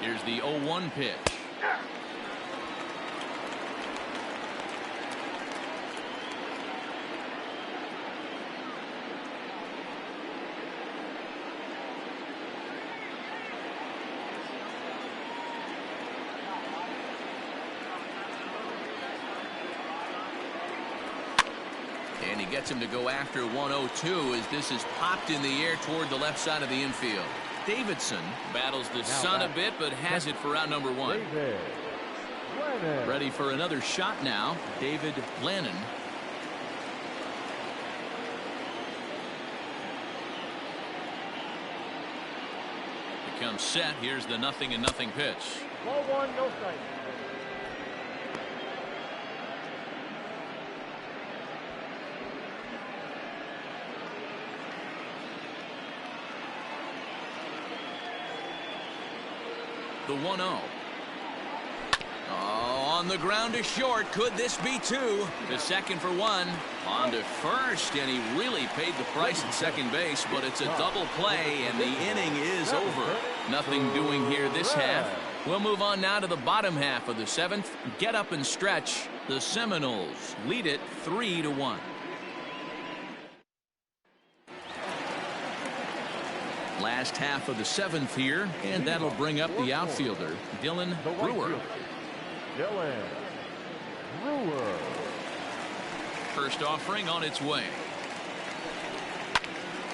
Here's the 0-1 pitch. And he gets him to go after 1-0-2 as this is popped in the air toward the left side of the infield. Davidson battles the sun a bit, but has it for out number 1. Ready for another shot now, David Lannon. Becomes set. Here's the 0-0 pitch. Ball 1, no strike. The 1-0. Oh, on the ground to short. Could this be 2? To second for 1. On to first, and he really paid the price at second base, but it's a double play, and the inning is over. Nothing doing here this half. We'll move on now to the bottom half of the 7th. Get up and stretch. The Seminoles lead it 3-1. Last half of the 7th here, and that'll bring up the outfielder, Dylan Brewer. Dylan Brewer. First offering on its way.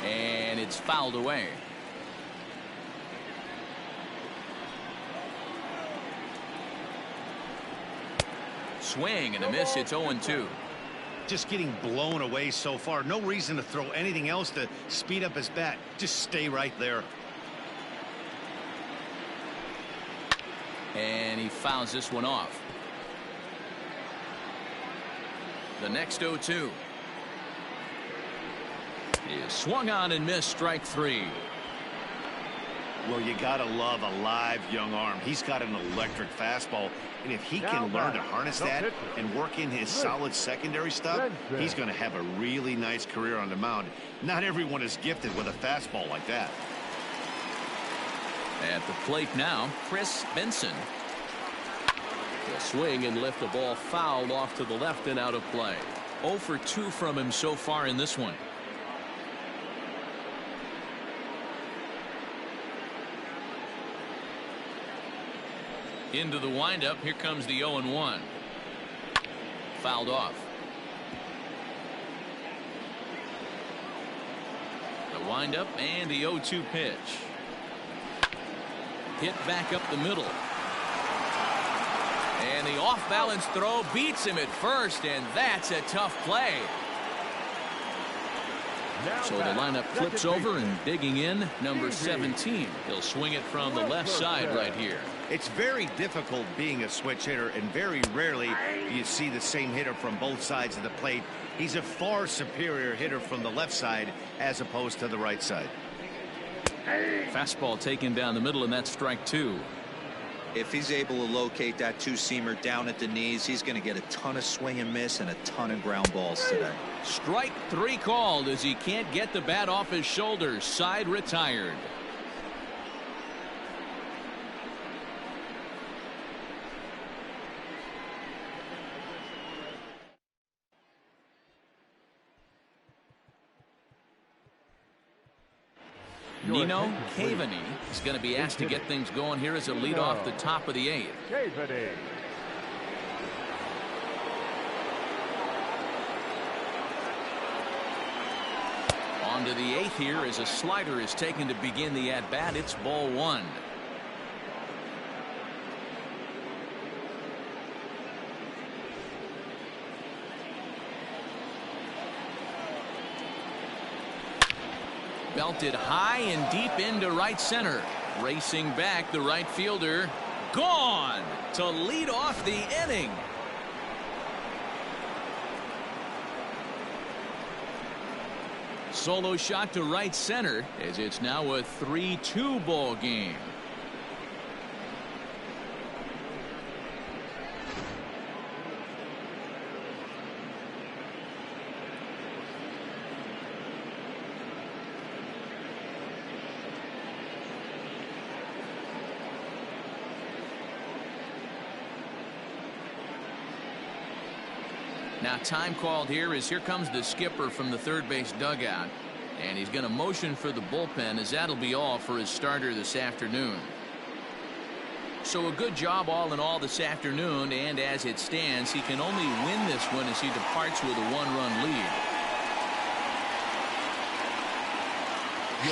And it's fouled away. Swing and a miss. It's 0-2. Just getting blown away so far. No reason to throw anything else to speed up his bat. Just stay right there. And he fouls this one off. The next 0-2 is swung on and missed. Strike 3. Well, you gotta love a live young arm. He's got an electric fastball, and if he can learn to harness that and work in his solid secondary stuff, he's going to have a really nice career on the mound. Not everyone is gifted with a fastball like that. At the plate now, Chris Benson. He'll swing and lift the ball fouled off to the left and out of play. 0 for 2 from him so far in this one. Into the windup. Here comes the 0-1. Fouled off. The windup and the 0-2 pitch. Hit back up the middle. And the off-balance throw beats him at first, and that's a tough play. So the lineup flips over, and digging in, number 17. He'll swing it from the left side right here. It's very difficult being a switch hitter, and very rarely you see the same hitter from both sides of the plate. He's a far superior hitter from the left side as opposed to the right side. Fastball taken down the middle, and that's strike 2. If he's able to locate that two-seamer down at the knees, he's going to get a ton of swing and miss and a ton of ground balls today. Strike 3 called as he can't get the bat off his shoulders. Side retired. Nino Cavaney is going to be asked to get things going here as a lead off the top of the 8th. Cavaney. On to the 8th here as a slider is taken to begin the at-bat. It's ball 1. Belted high and deep into right center. Racing back, the right fielder. Gone to lead off the inning. Solo shot to right center as it's now a 3-2 ball game. Now time called here as here comes the skipper from the third base dugout, and he's going to motion for the bullpen as that'll be all for his starter this afternoon. So a good job all in all this afternoon, and as it stands he can only win this one as he departs with a 1-run lead.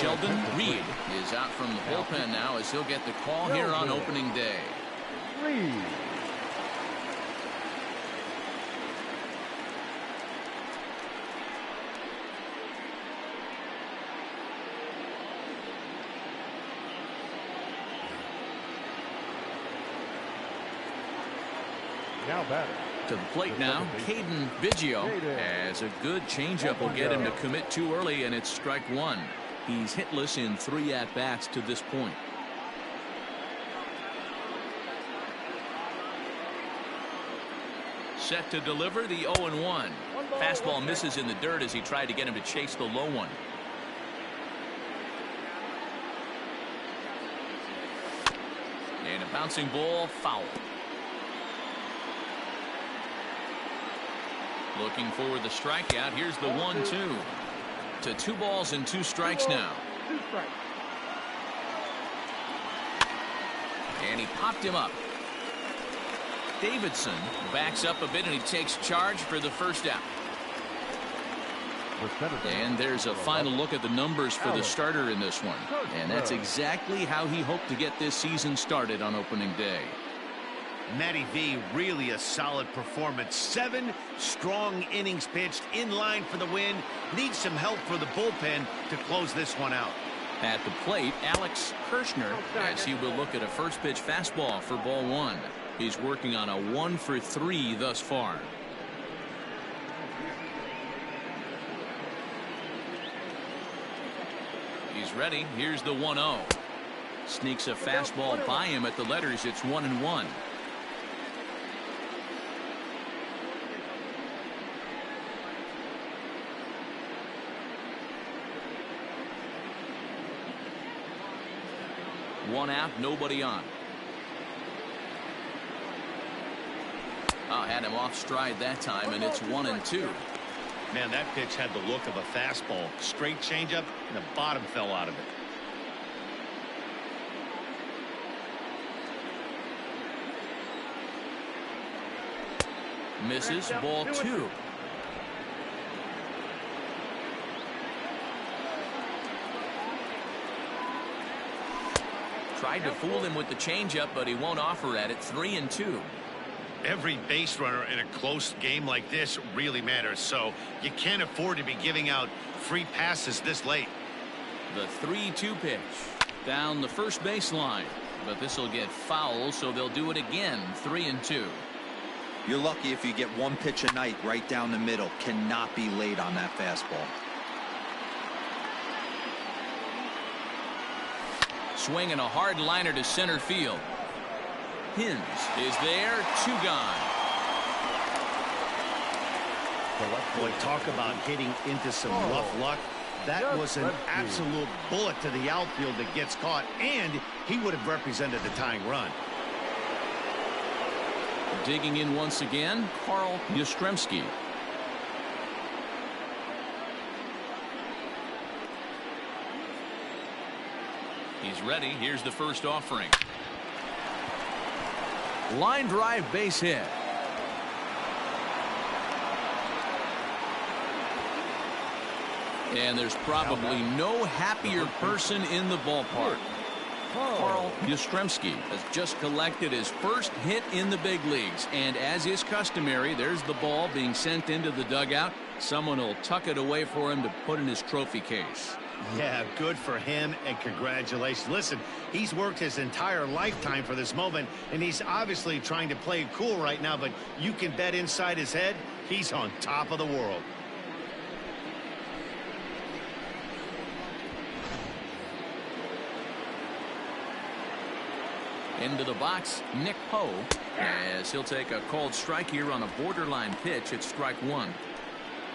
Sheldon Reed is out from the bullpen now as he'll get the call here on opening day. Reed. To the plate now, Caden Biggio, as a good changeup will get him to commit too early, and it's strike 1. He's hitless in 3 at-bats to this point. Set to deliver the 0-1. Fastball misses in the dirt as he tried to get him to chase the low one. And a bouncing ball foul. Looking for the strikeout. Here's the 1-2 to 2 balls and 2 strikes now. And he popped him up. Davidson backs up a bit, and he takes charge for the first out. And there's a final look at the numbers for the starter in this one. And that's exactly how he hoped to get this season started on opening day. Matty V, really a solid performance. 7 strong innings pitched, in line for the win. Needs some help for the bullpen to close this one out. At the plate, Alex Kirshner, as he will look at a first pitch fastball for ball 1. He's working on a 1 for 3 thus far. He's ready. Here's the 1-0. Sneaks a fastball by him at the letters. It's 1-1. One out, nobody on. Had him off stride that time, and it's 1-2. Man, that pitch had the look of a fastball. Straight changeup, and the bottom fell out of it. Misses, ball 2. Tried to fool him with the changeup, but he won't offer at it. 3-2. Every base runner in a close game like this really matters, so you can't afford to be giving out free passes this late. The 3-2 pitch down the first baseline, but this will get foul, so they'll do it again. 3-2. You're lucky if you get one pitch a night right down the middle. Cannot be late on that fastball. Swinging a hard liner to center field. Hins is there, 2 gone. Boy, talk about hitting into some rough luck. That was an absolute bullet to the outfield that gets caught, and he would have represented the tying run. Digging in once again, Carl Yastrzemski. He's ready. Here's the first offering. Line drive, base hit. And there's probably no happier person in the ballpark. Carl Yastrzemski has just collected his first hit in the big leagues. And as is customary, there's the ball being sent into the dugout. Someone will tuck it away for him to put in his trophy case. Yeah, good for him, and congratulations. Listen, he's worked his entire lifetime for this moment, and he's obviously trying to play it cool right now, but you can bet inside his head, he's on top of the world. Into the box, Nick Poe, as he'll take a called strike here on a borderline pitch at strike 1.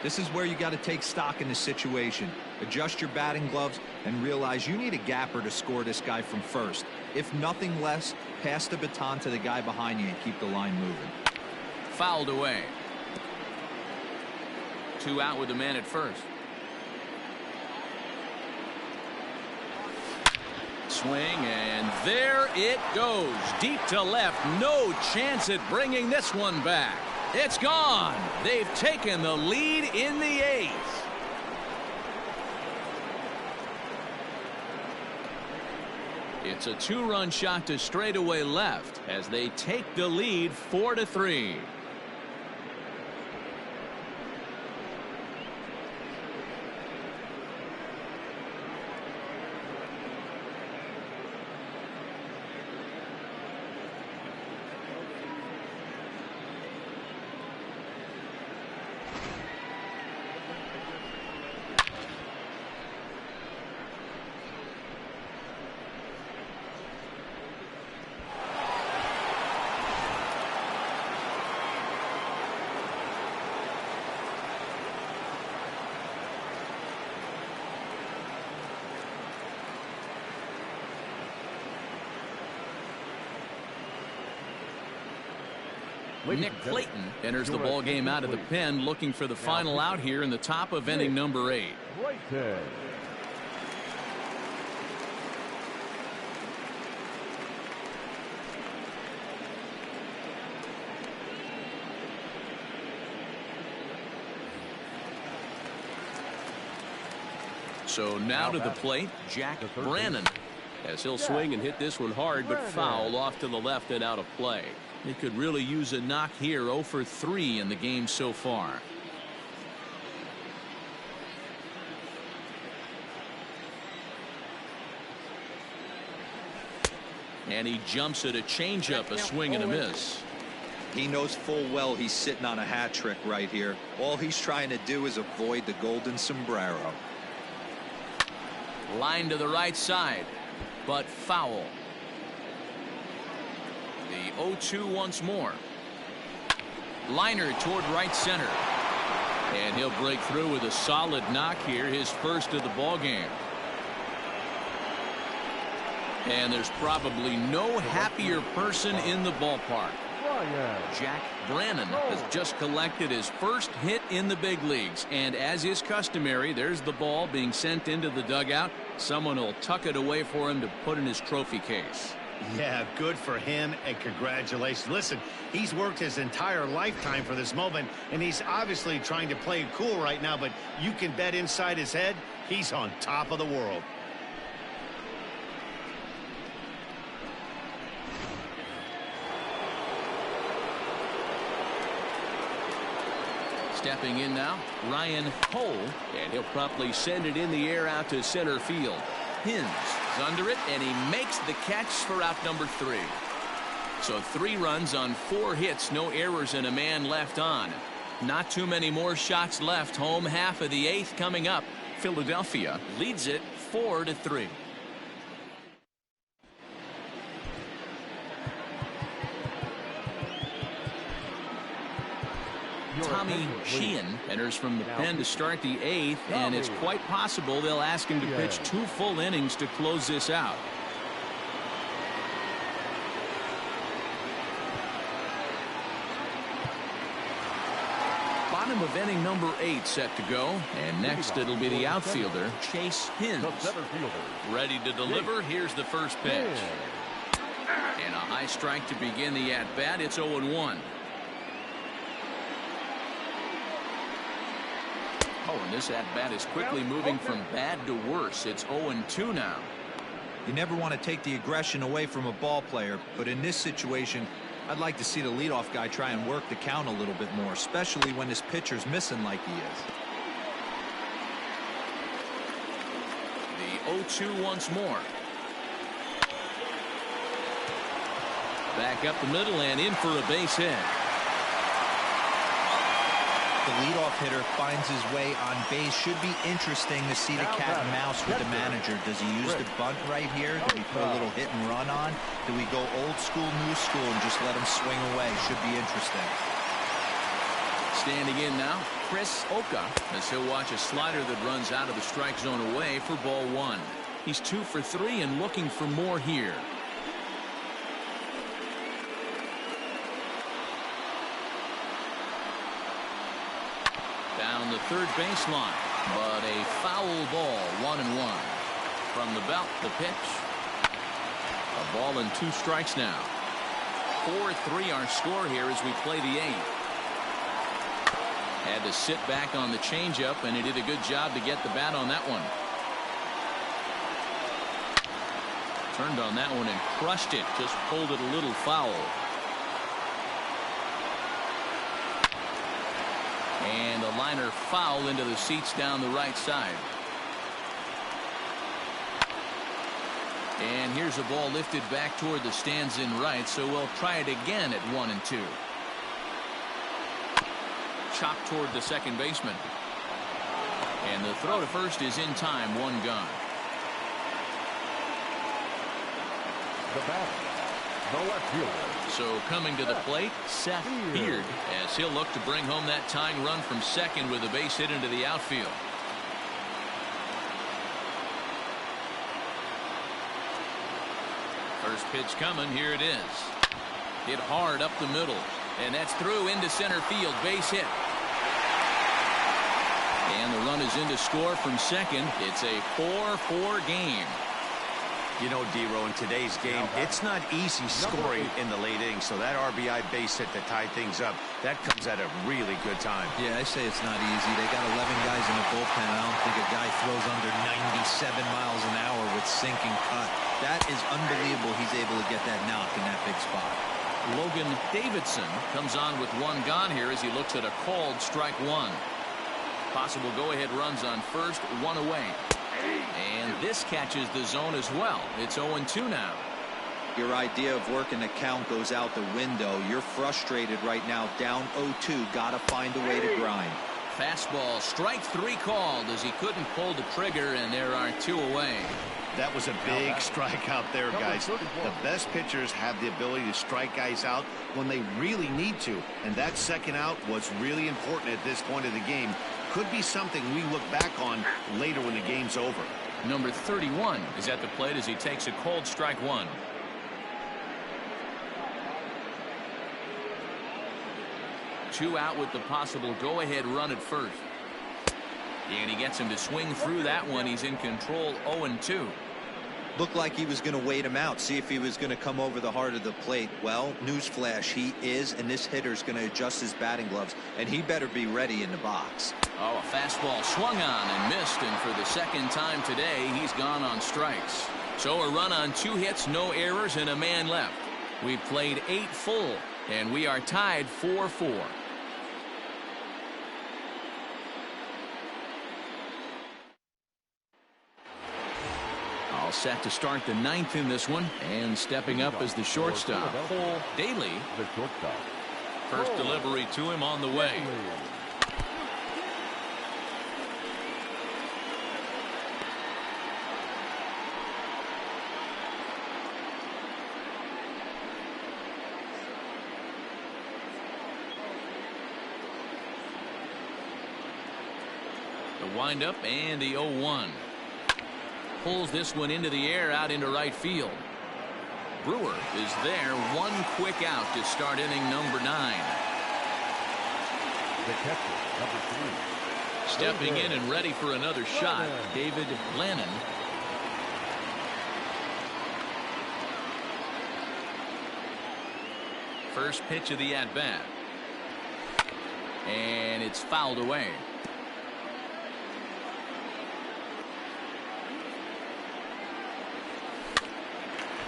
This is where you got to take stock in the situation. Adjust your batting gloves and realize you need a gapper to score this guy from first. If nothing less, pass the baton to the guy behind you and keep the line moving. Fouled away. 2 out with the man at first. Swing, and there it goes. Deep to left. No chance at bringing this one back. It's gone. They've taken the lead in the 8th. It's a 2-run shot to straightaway left as they take the lead 4-3. Nick Clayton enters the ball game out of the pen, looking for the final out here in the top of inning number 8. So now to the plate, Jack Brannon, as he'll swing and hit this one hard, but foul off to the left and out of play. They could really use a knock here. 0 for 3 in the game so far. And he jumps at a changeup, a swing and a miss. He knows full well he's sitting on a hat trick right here. All he's trying to do is avoid the golden sombrero. Line to the right side, but foul. The 0-2 once more. Liner toward right center. And he'll break through with a solid knock here, his first of the ball game. And there's probably no happier person in the ballpark. Jack Brannon has just collected his first hit in the big leagues, and as is customary, there's the ball being sent into the dugout. Someone will tuck it away for him to put in his trophy case. Yeah, good for him, and congratulations. Listen, he's worked his entire lifetime for this moment, and he's obviously trying to play it cool right now, but you can bet inside his head, he's on top of the world. Stepping in now, Ryan Cole, and he'll promptly send it in the air out to center field. Hins is under it, and he makes the catch for out number 3. So 3 runs on 4 hits, no errors, and a man left on. Not too many more shots left. Home half of the 8th coming up. Philadelphia leads it 4-3. Tommy Sheehan enters from the pen to start the 8th, and it's quite possible they'll ask him to pitch 2 full innings to close this out. Bottom of inning number 8 set to go, and next it'll be the outfielder Chase Hins. Ready to deliver. Here's the first pitch. And a high strike to begin the at-bat. It's 0-1. Oh, and this at-bat is quickly moving from bad to worse. It's 0-2 now. You never want to take the aggression away from a ball player, but in this situation, I'd like to see the leadoff guy try and work the count a little bit more, especially when his pitcher's missing like he is. The 0-2 once more. Back up the middle and in for a base hit. The leadoff hitter finds his way on base. Should be interesting to see the cat and mouse with the manager. Does he use the bunt right here? Do we put a little hit and run on? Do we go old school, new school, and just let him swing away? Should be interesting. Standing in now, Chris Oka, as he'll watch a slider that runs out of the strike zone away for ball 1. He's 2 for 3 and looking for more here. Down the third baseline, but a foul ball, 1-1. From the belt, the pitch. A ball and 2 strikes now. 4-3 our score here as we play the 8th. Had to sit back on the changeup, and he did a good job to get the bat on that one. Turned on that one and crushed it, just pulled it a little foul. And a liner foul into the seats down the right side. And here's a ball lifted back toward the stands in right, so we'll try it again at 1-2. Chopped toward the second baseman. And the throw to first is in time, 1 gone. The batter, the left fielder. So coming to the plate, Seth Beard, as he'll look to bring home that tying run from second with a base hit into the outfield. First pitch coming, here it is. Hit hard up the middle, and that's through into center field, base hit. And the run is in to score from second. It's a 4-4 game. You know, D-Row, in today's game, it's not easy scoring in the late innings, so that RBI base hit to tie things up, that comes at a really good time. Yeah, I say it's not easy. They got 11 guys in the bullpen. I don't think a guy throws under 97 miles an hour with sinking cut. That is unbelievable he's able to get that knock in that big spot. Logan Davidson comes on with one gone here as he looks at a called strike one. Possible go-ahead runs on first, one away. And this catches the zone as well. It's 0-2 now. Your idea of working the count goes out the window. You're frustrated right now, down 0-2. Got to find a way to grind. Fastball, strike three called as he couldn't pull the trigger, and there are two away. That was a big strike out there, guys. The best pitchers have the ability to strike guys out when they really need to, and that second out was really important at this point of the game. Could be something we look back on later when the game's over. Number 31 is at the plate as he takes a cold strike one. Two out with the possible go-ahead run at first. And he gets him to swing through that one. He's in control, 0-2. Looked like he was going to wait him out, see if he was going to come over the heart of the plate. Well, newsflash, he is, and this hitter's going to adjust his batting gloves, and he better be ready in the box. Oh, a fastball swung on and missed, and for the second time today, he's gone on strikes. So a run on 2 hits, no errors, and a man left. We've played 8 full, and we are tied 4-4. All set to start the 9th in this one, and stepping up as the shortstop, Cole Daly. The shortstop. First delivery to him on the way. The windup and the 0-1. Pulls this one into the air out into right field. Brewer is there, one quick out to start inning number 9. The catcher, number 3. Stepping in and ready for another shot, David Lannon. First pitch of the at-bat. And it's fouled away.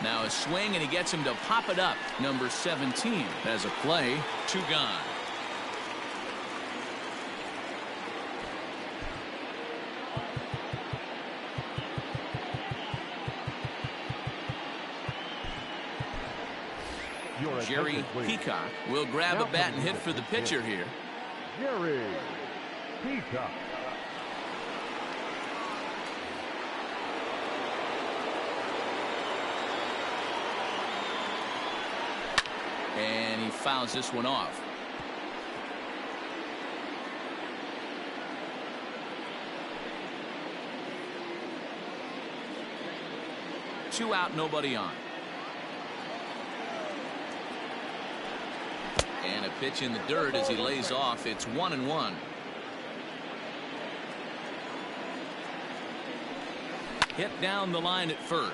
Now a swing, and he gets him to pop it up. Number 17 has a play. 2 gone. Jerry Peacock will grab a bat and hit for the pitcher here. Jerry Peacock. And he fouls this one off. Two out, nobody on. And a pitch in the dirt as he lays off. It's 1-1. Hit down the line at first,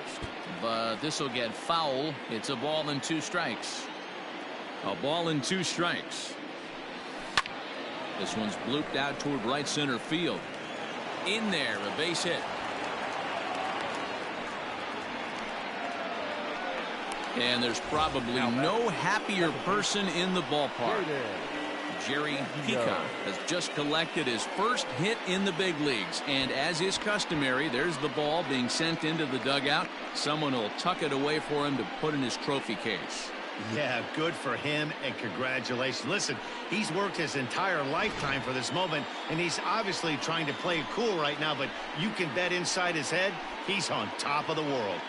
but this will get foul. It's a ball and 2 strikes. A ball and 2 strikes. This one's blooped out toward right center field. In there, a base hit. And there's probably no happier person in the ballpark. Jerry Peacock has just collected his first hit in the big leagues. And as is customary, there's the ball being sent into the dugout. Someone will tuck it away for him to put in his trophy case. Yeah, good for him, and congratulations. Listen, he's worked his entire lifetime for this moment, and he's obviously trying to play it cool right now, but you can bet inside his head, he's on top of the world.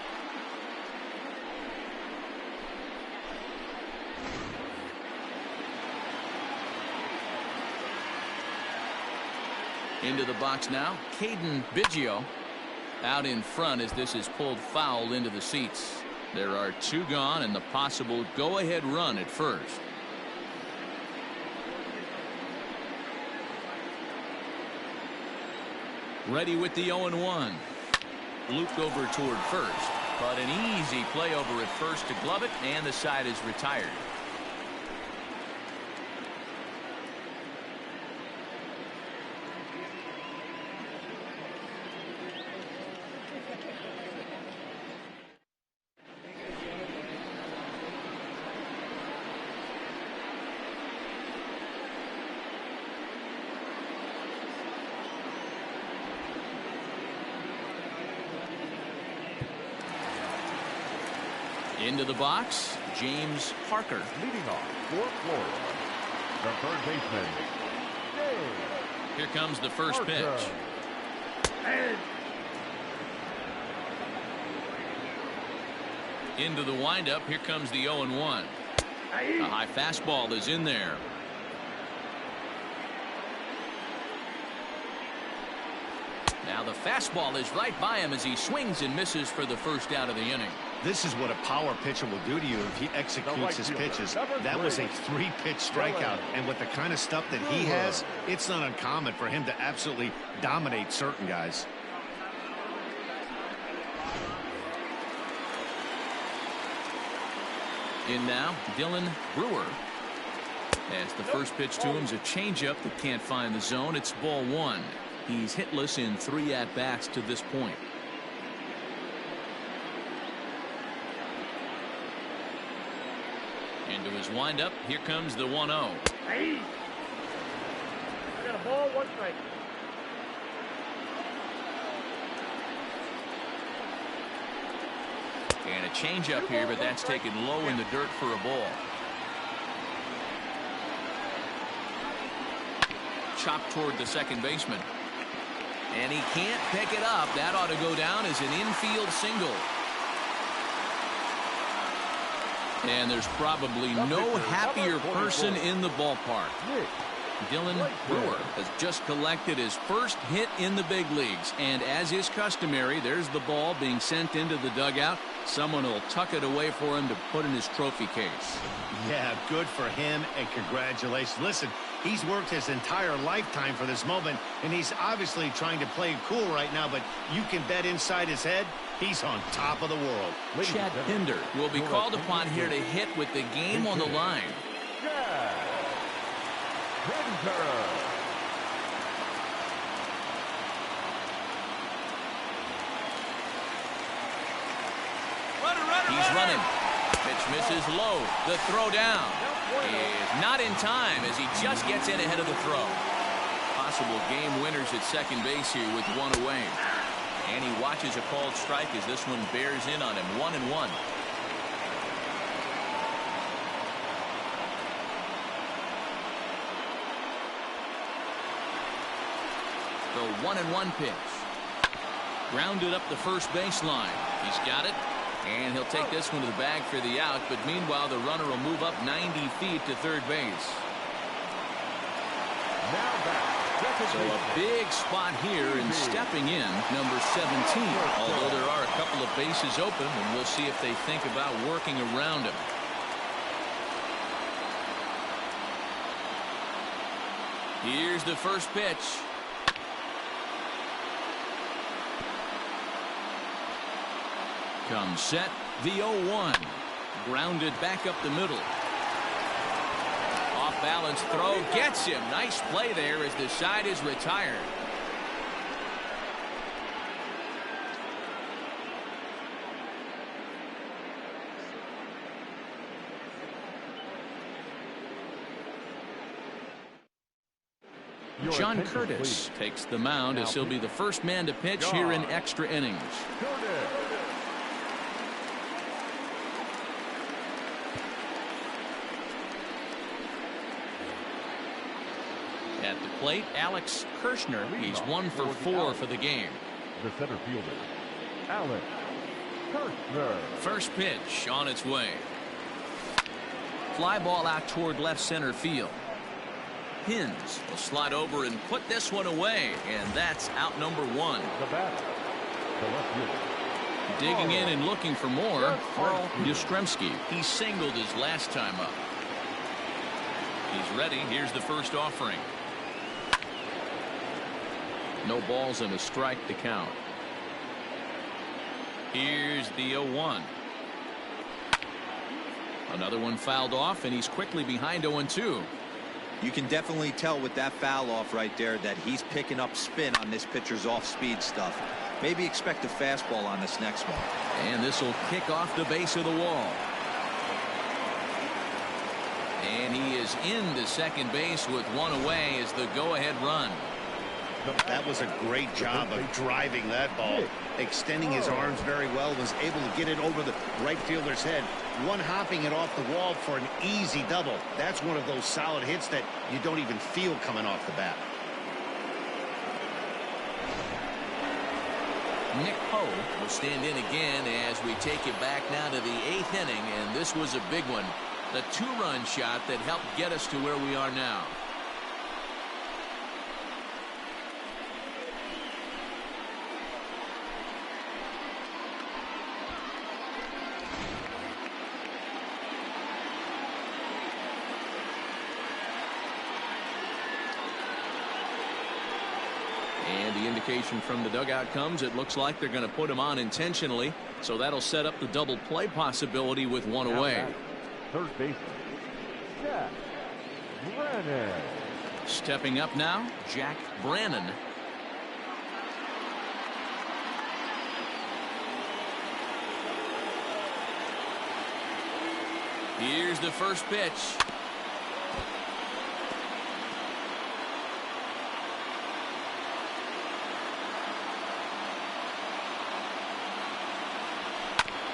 Into the box now, Caden Biggio out in front as this is pulled foul into the seats. There are 2 gone and the possible go-ahead run at first. Ready with the 0-1. Looped over toward first. But an easy play over at first to glove it, and the side is retired. Into the box, James Parker. Leading off for Florida, the third baseman, James Here comes the first Parker. pitch. Into the windup. Here comes the 0-1. A high fastball is in there. Now the fastball is right by him as he swings and misses for the first out of the inning. This is what a power pitcher will do to you if he executes his pitches. That was a 3-pitch strikeout, and with the kind of stuff that he has, it's not uncommon for him to absolutely dominate certain guys. In now, Dylan Brewer. As the first pitch to him is a changeup that can't find the zone. It's ball 1. He's hitless in 3 at-bats to this point. Into his windup. Here comes the 1-0. I got a ball, 1 strike. And a changeup here, but that's taken low in the dirt for a ball. Chopped toward the second baseman. And he can't pick it up. That ought to go down as an infield single. And there's probably no happier person in the ballpark. Dylan Brewer has just collected his first hit in the big leagues. And as is customary, there's the ball being sent into the dugout. Someone will tuck it away for him to put in his trophy case. Yeah, good for him, and congratulations. Listen, he's worked his entire lifetime for this moment, and he's obviously trying to play it cool right now, but you can bet inside his head, he's on top of the world. Chad Pinder will be called upon here to hit with the game on the line. He's running. Pitch misses low. The throw down is not in time as he just gets in ahead of the throw. Possible game winners at second base here with 1 away. And he watches a called strike as this one bears in on him. 1-1. The 1-1 pitch. Grounded up the first baseline. He's got it. And he'll take this one to the bag for the out. But meanwhile, the runner will move up 90 feet to third base. So a big spot here, and stepping in, number 17. Although there are a couple of bases open, and we'll see if they think about working around him. Here's the first pitch. Comes set, the 0-1. Grounded back up the middle. Off balance throw, gets him. Nice play there as the side is retired. John Curtis takes the mound as he'll be the first man to pitch here in extra innings. At the plate, Alex Kirshner. He's 1 for 4 for the game. The center fielder, Alex Kirshner. First pitch on its way. Fly ball out toward left center field. Hins will slide over and put this one away, and that's out number 1. The batter, the left fielder. Digging in and looking for more, Carl Yastrzemski. He singled his last time up. He's ready. Here's the first offering. No balls and a strike to count. Here's the 0-1. Another one fouled off, and he's quickly behind 0-2. You can definitely tell with that foul off right there that he's picking up spin on this pitcher's off-speed stuff. Maybe expect a fastball on this next one. And this will kick off the base of the wall. And he is into second base with one away as the go-ahead run. That was a great job of driving that ball, extending his arms very well, was able to get it over the right fielder's head, one-hopping it off the wall for an easy double. That's one of those solid hits that you don't even feel coming off the bat. Nick Poe will stand in again as we take it back now to the 8th inning, and this was a big one. The 2-run shot that helped get us to where we are now. And the indication from the dugout comes, it looks like they're going to put him on intentionally, so that'll set up the double play possibility with one away. Third baseman, Jack Brannon. Stepping up now, Jack Brannon. Here's the first pitch.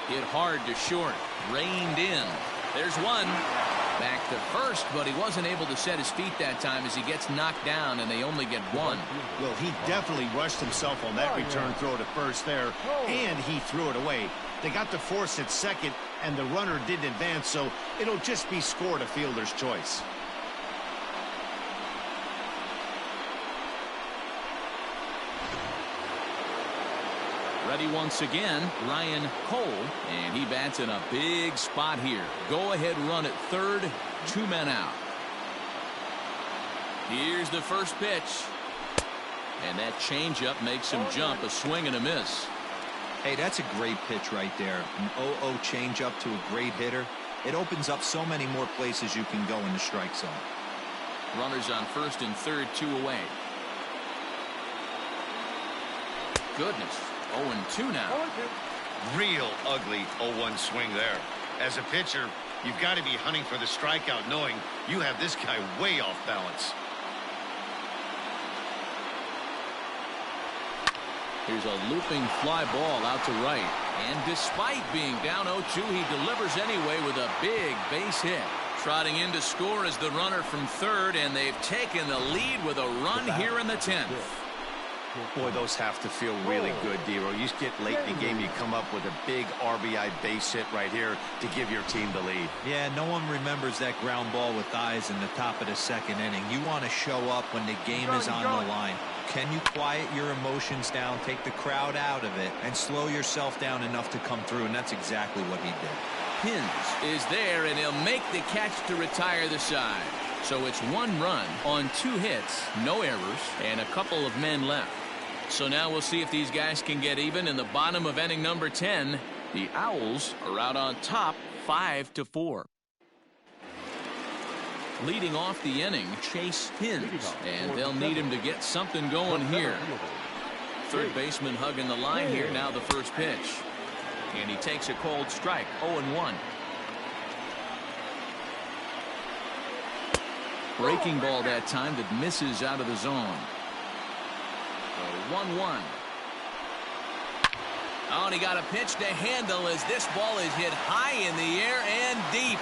Hit hard to short, reined in. There's one. Back to first, but he wasn't able to set his feet that time as he gets knocked down, and they only get one. Well, he definitely rushed himself on that return throw to first there, and he threw it away. They got to force at second, and the runner didn't advance, so it'll just be scored a fielder's choice. Ready once again, Ryan Cole, and he bats in a big spot here. Go ahead run at third, 2 men out. Here's the first pitch. And that changeup makes him jump, a swing and a miss. Hey, that's a great pitch right there. An 0-0 changeup to a great hitter. It opens up so many more places you can go in the strike zone. Runners on first and third, 2 away. Goodness. 0-2 now. Real ugly 0-1 swing there. As a pitcher, you've got to be hunting for the strikeout, knowing you have this guy way off balance. Here's a looping fly ball out to right. And despite being down 0-2, he delivers anyway with a big base hit. Trotting in to score is the runner from third, and they've taken the lead with a run here in the 10th. Boy, those have to feel really good, Dero. You get late in the game, you come up with a big RBI base hit right here to give your team the lead. Yeah, no one remembers that ground ball with eyes in the top of the second inning. You want to show up when the game is on the line. Can you quiet your emotions down, take the crowd out of it, and slow yourself down enough to come through? And that's exactly what he did. Hins is there, and he'll make the catch to retire the side. So it's 1 run on 2 hits, no errors, and a couple of men left. So now we'll see if these guys can get even in the bottom of inning number 10. The Owls are out on top 5-4. Leading off the inning, Chase Hins, and they'll need him to get something going here. Third baseman hugging the line here, now the first pitch. And he takes a cold strike, 0-1. Breaking ball that time that misses out of the zone. 1-1. Oh, and he got a pitch to handle as this ball is hit high in the air and deep.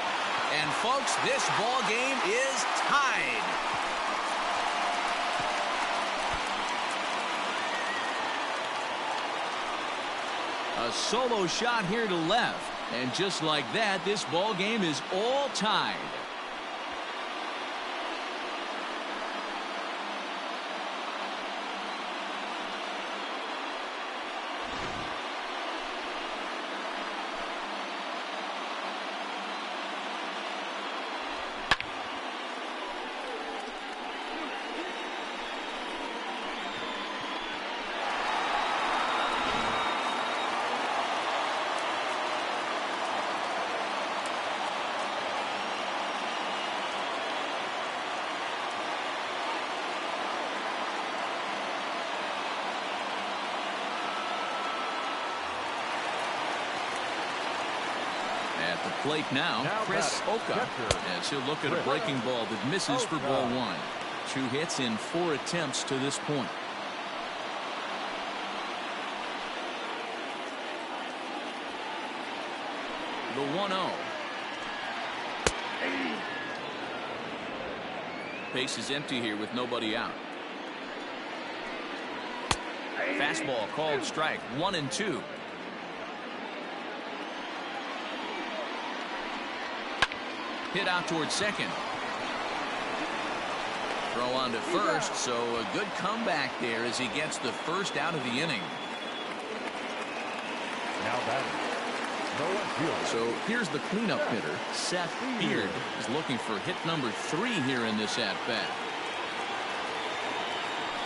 And folks, this ball game is tied. A solo shot here to left. And just like that, this ball game is all tied. At the plate now, Chris Oka, as he'll look at a breaking ball that misses for ball one. 2 hits in 4 attempts to this point. The 1-0. Base is empty here with nobody out. Fastball called strike. 1-2. Hit out towards second. Throw on to first, so a good comeback there as he gets the first out of the inning. Now batting. So here's the cleanup hitter, Seth Beard. He's looking for hit number 3 here in this at-bat.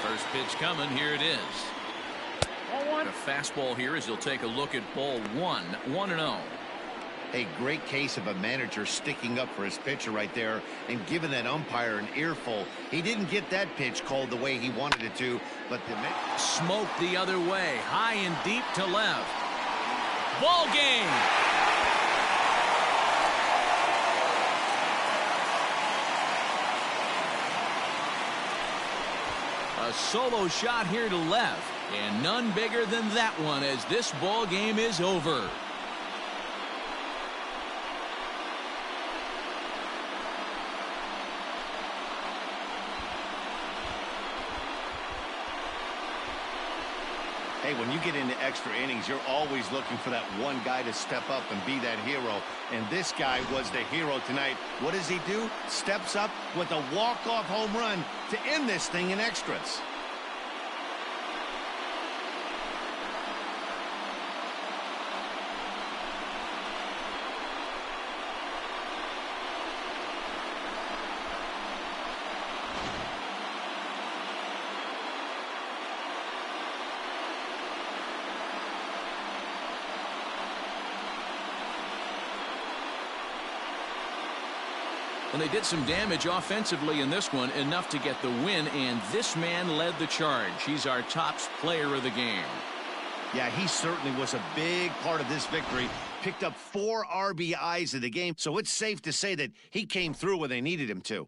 First pitch coming. Here it is. A fastball here as he'll take a look at ball 1. 1-0. A great case of a manager sticking up for his pitcher right there and giving that umpire an earful. He didn't get that pitch called the way he wanted it to, but the smoke the other way, high and deep to left. Ball game. A solo shot here to left, and none bigger than that one as this ball game is over. Hey, when you get into extra innings, you're always looking for that one guy to step up and be that hero. And this guy was the hero tonight. What does he do? Steps up with a walk-off home run to end this thing in extras. And they did some damage offensively in this one, enough to get the win, and this man led the charge. He's our top player of the game. Yeah, he certainly was a big part of this victory. Picked up 4 RBIs in the game, so it's safe to say that he came through when they needed him to.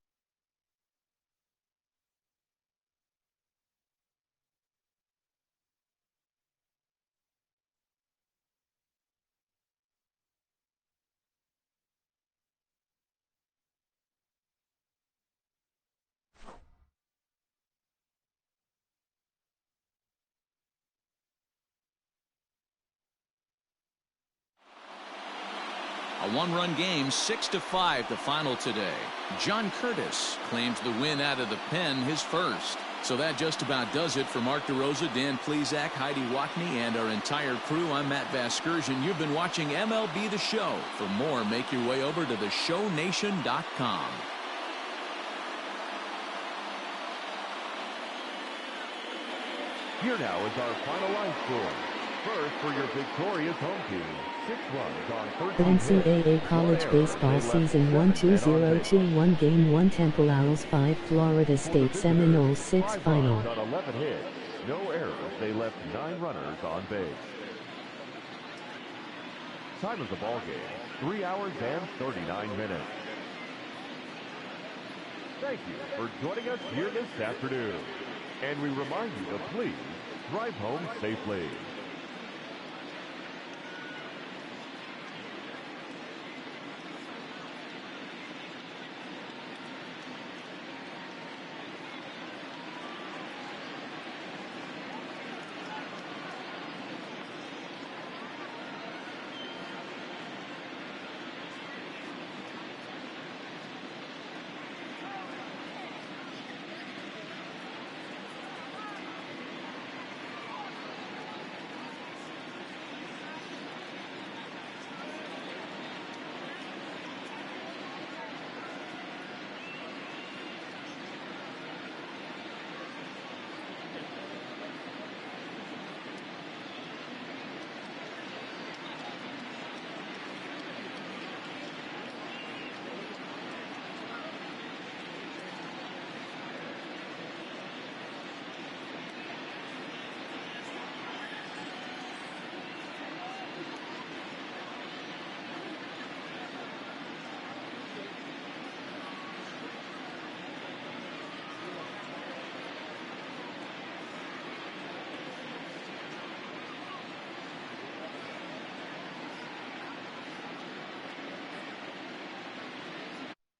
A 1-run game, 6-5 the final today. John Curtis claims the win out of the pen, his first. So that just about does it for Mark DeRosa, Dan Plesac, Heidi Watney, and our entire crew. I'm Matt Vasgersian. You've been watching MLB The Show. For more, make your way over to theshownation.com. Here now is our final line score. First for your victorious home team, 6 runs on 13 hits. The NCAA College Baseball Season 1-2021 Game 1 Temple Owls 5 Florida State Seminoles 6 Final. On 11 hits, no errors, they left 9 runners on base. Time of the ball game, 3 hours and 39 minutes. Thank you for joining us here this afternoon. And we remind you to please drive home safely.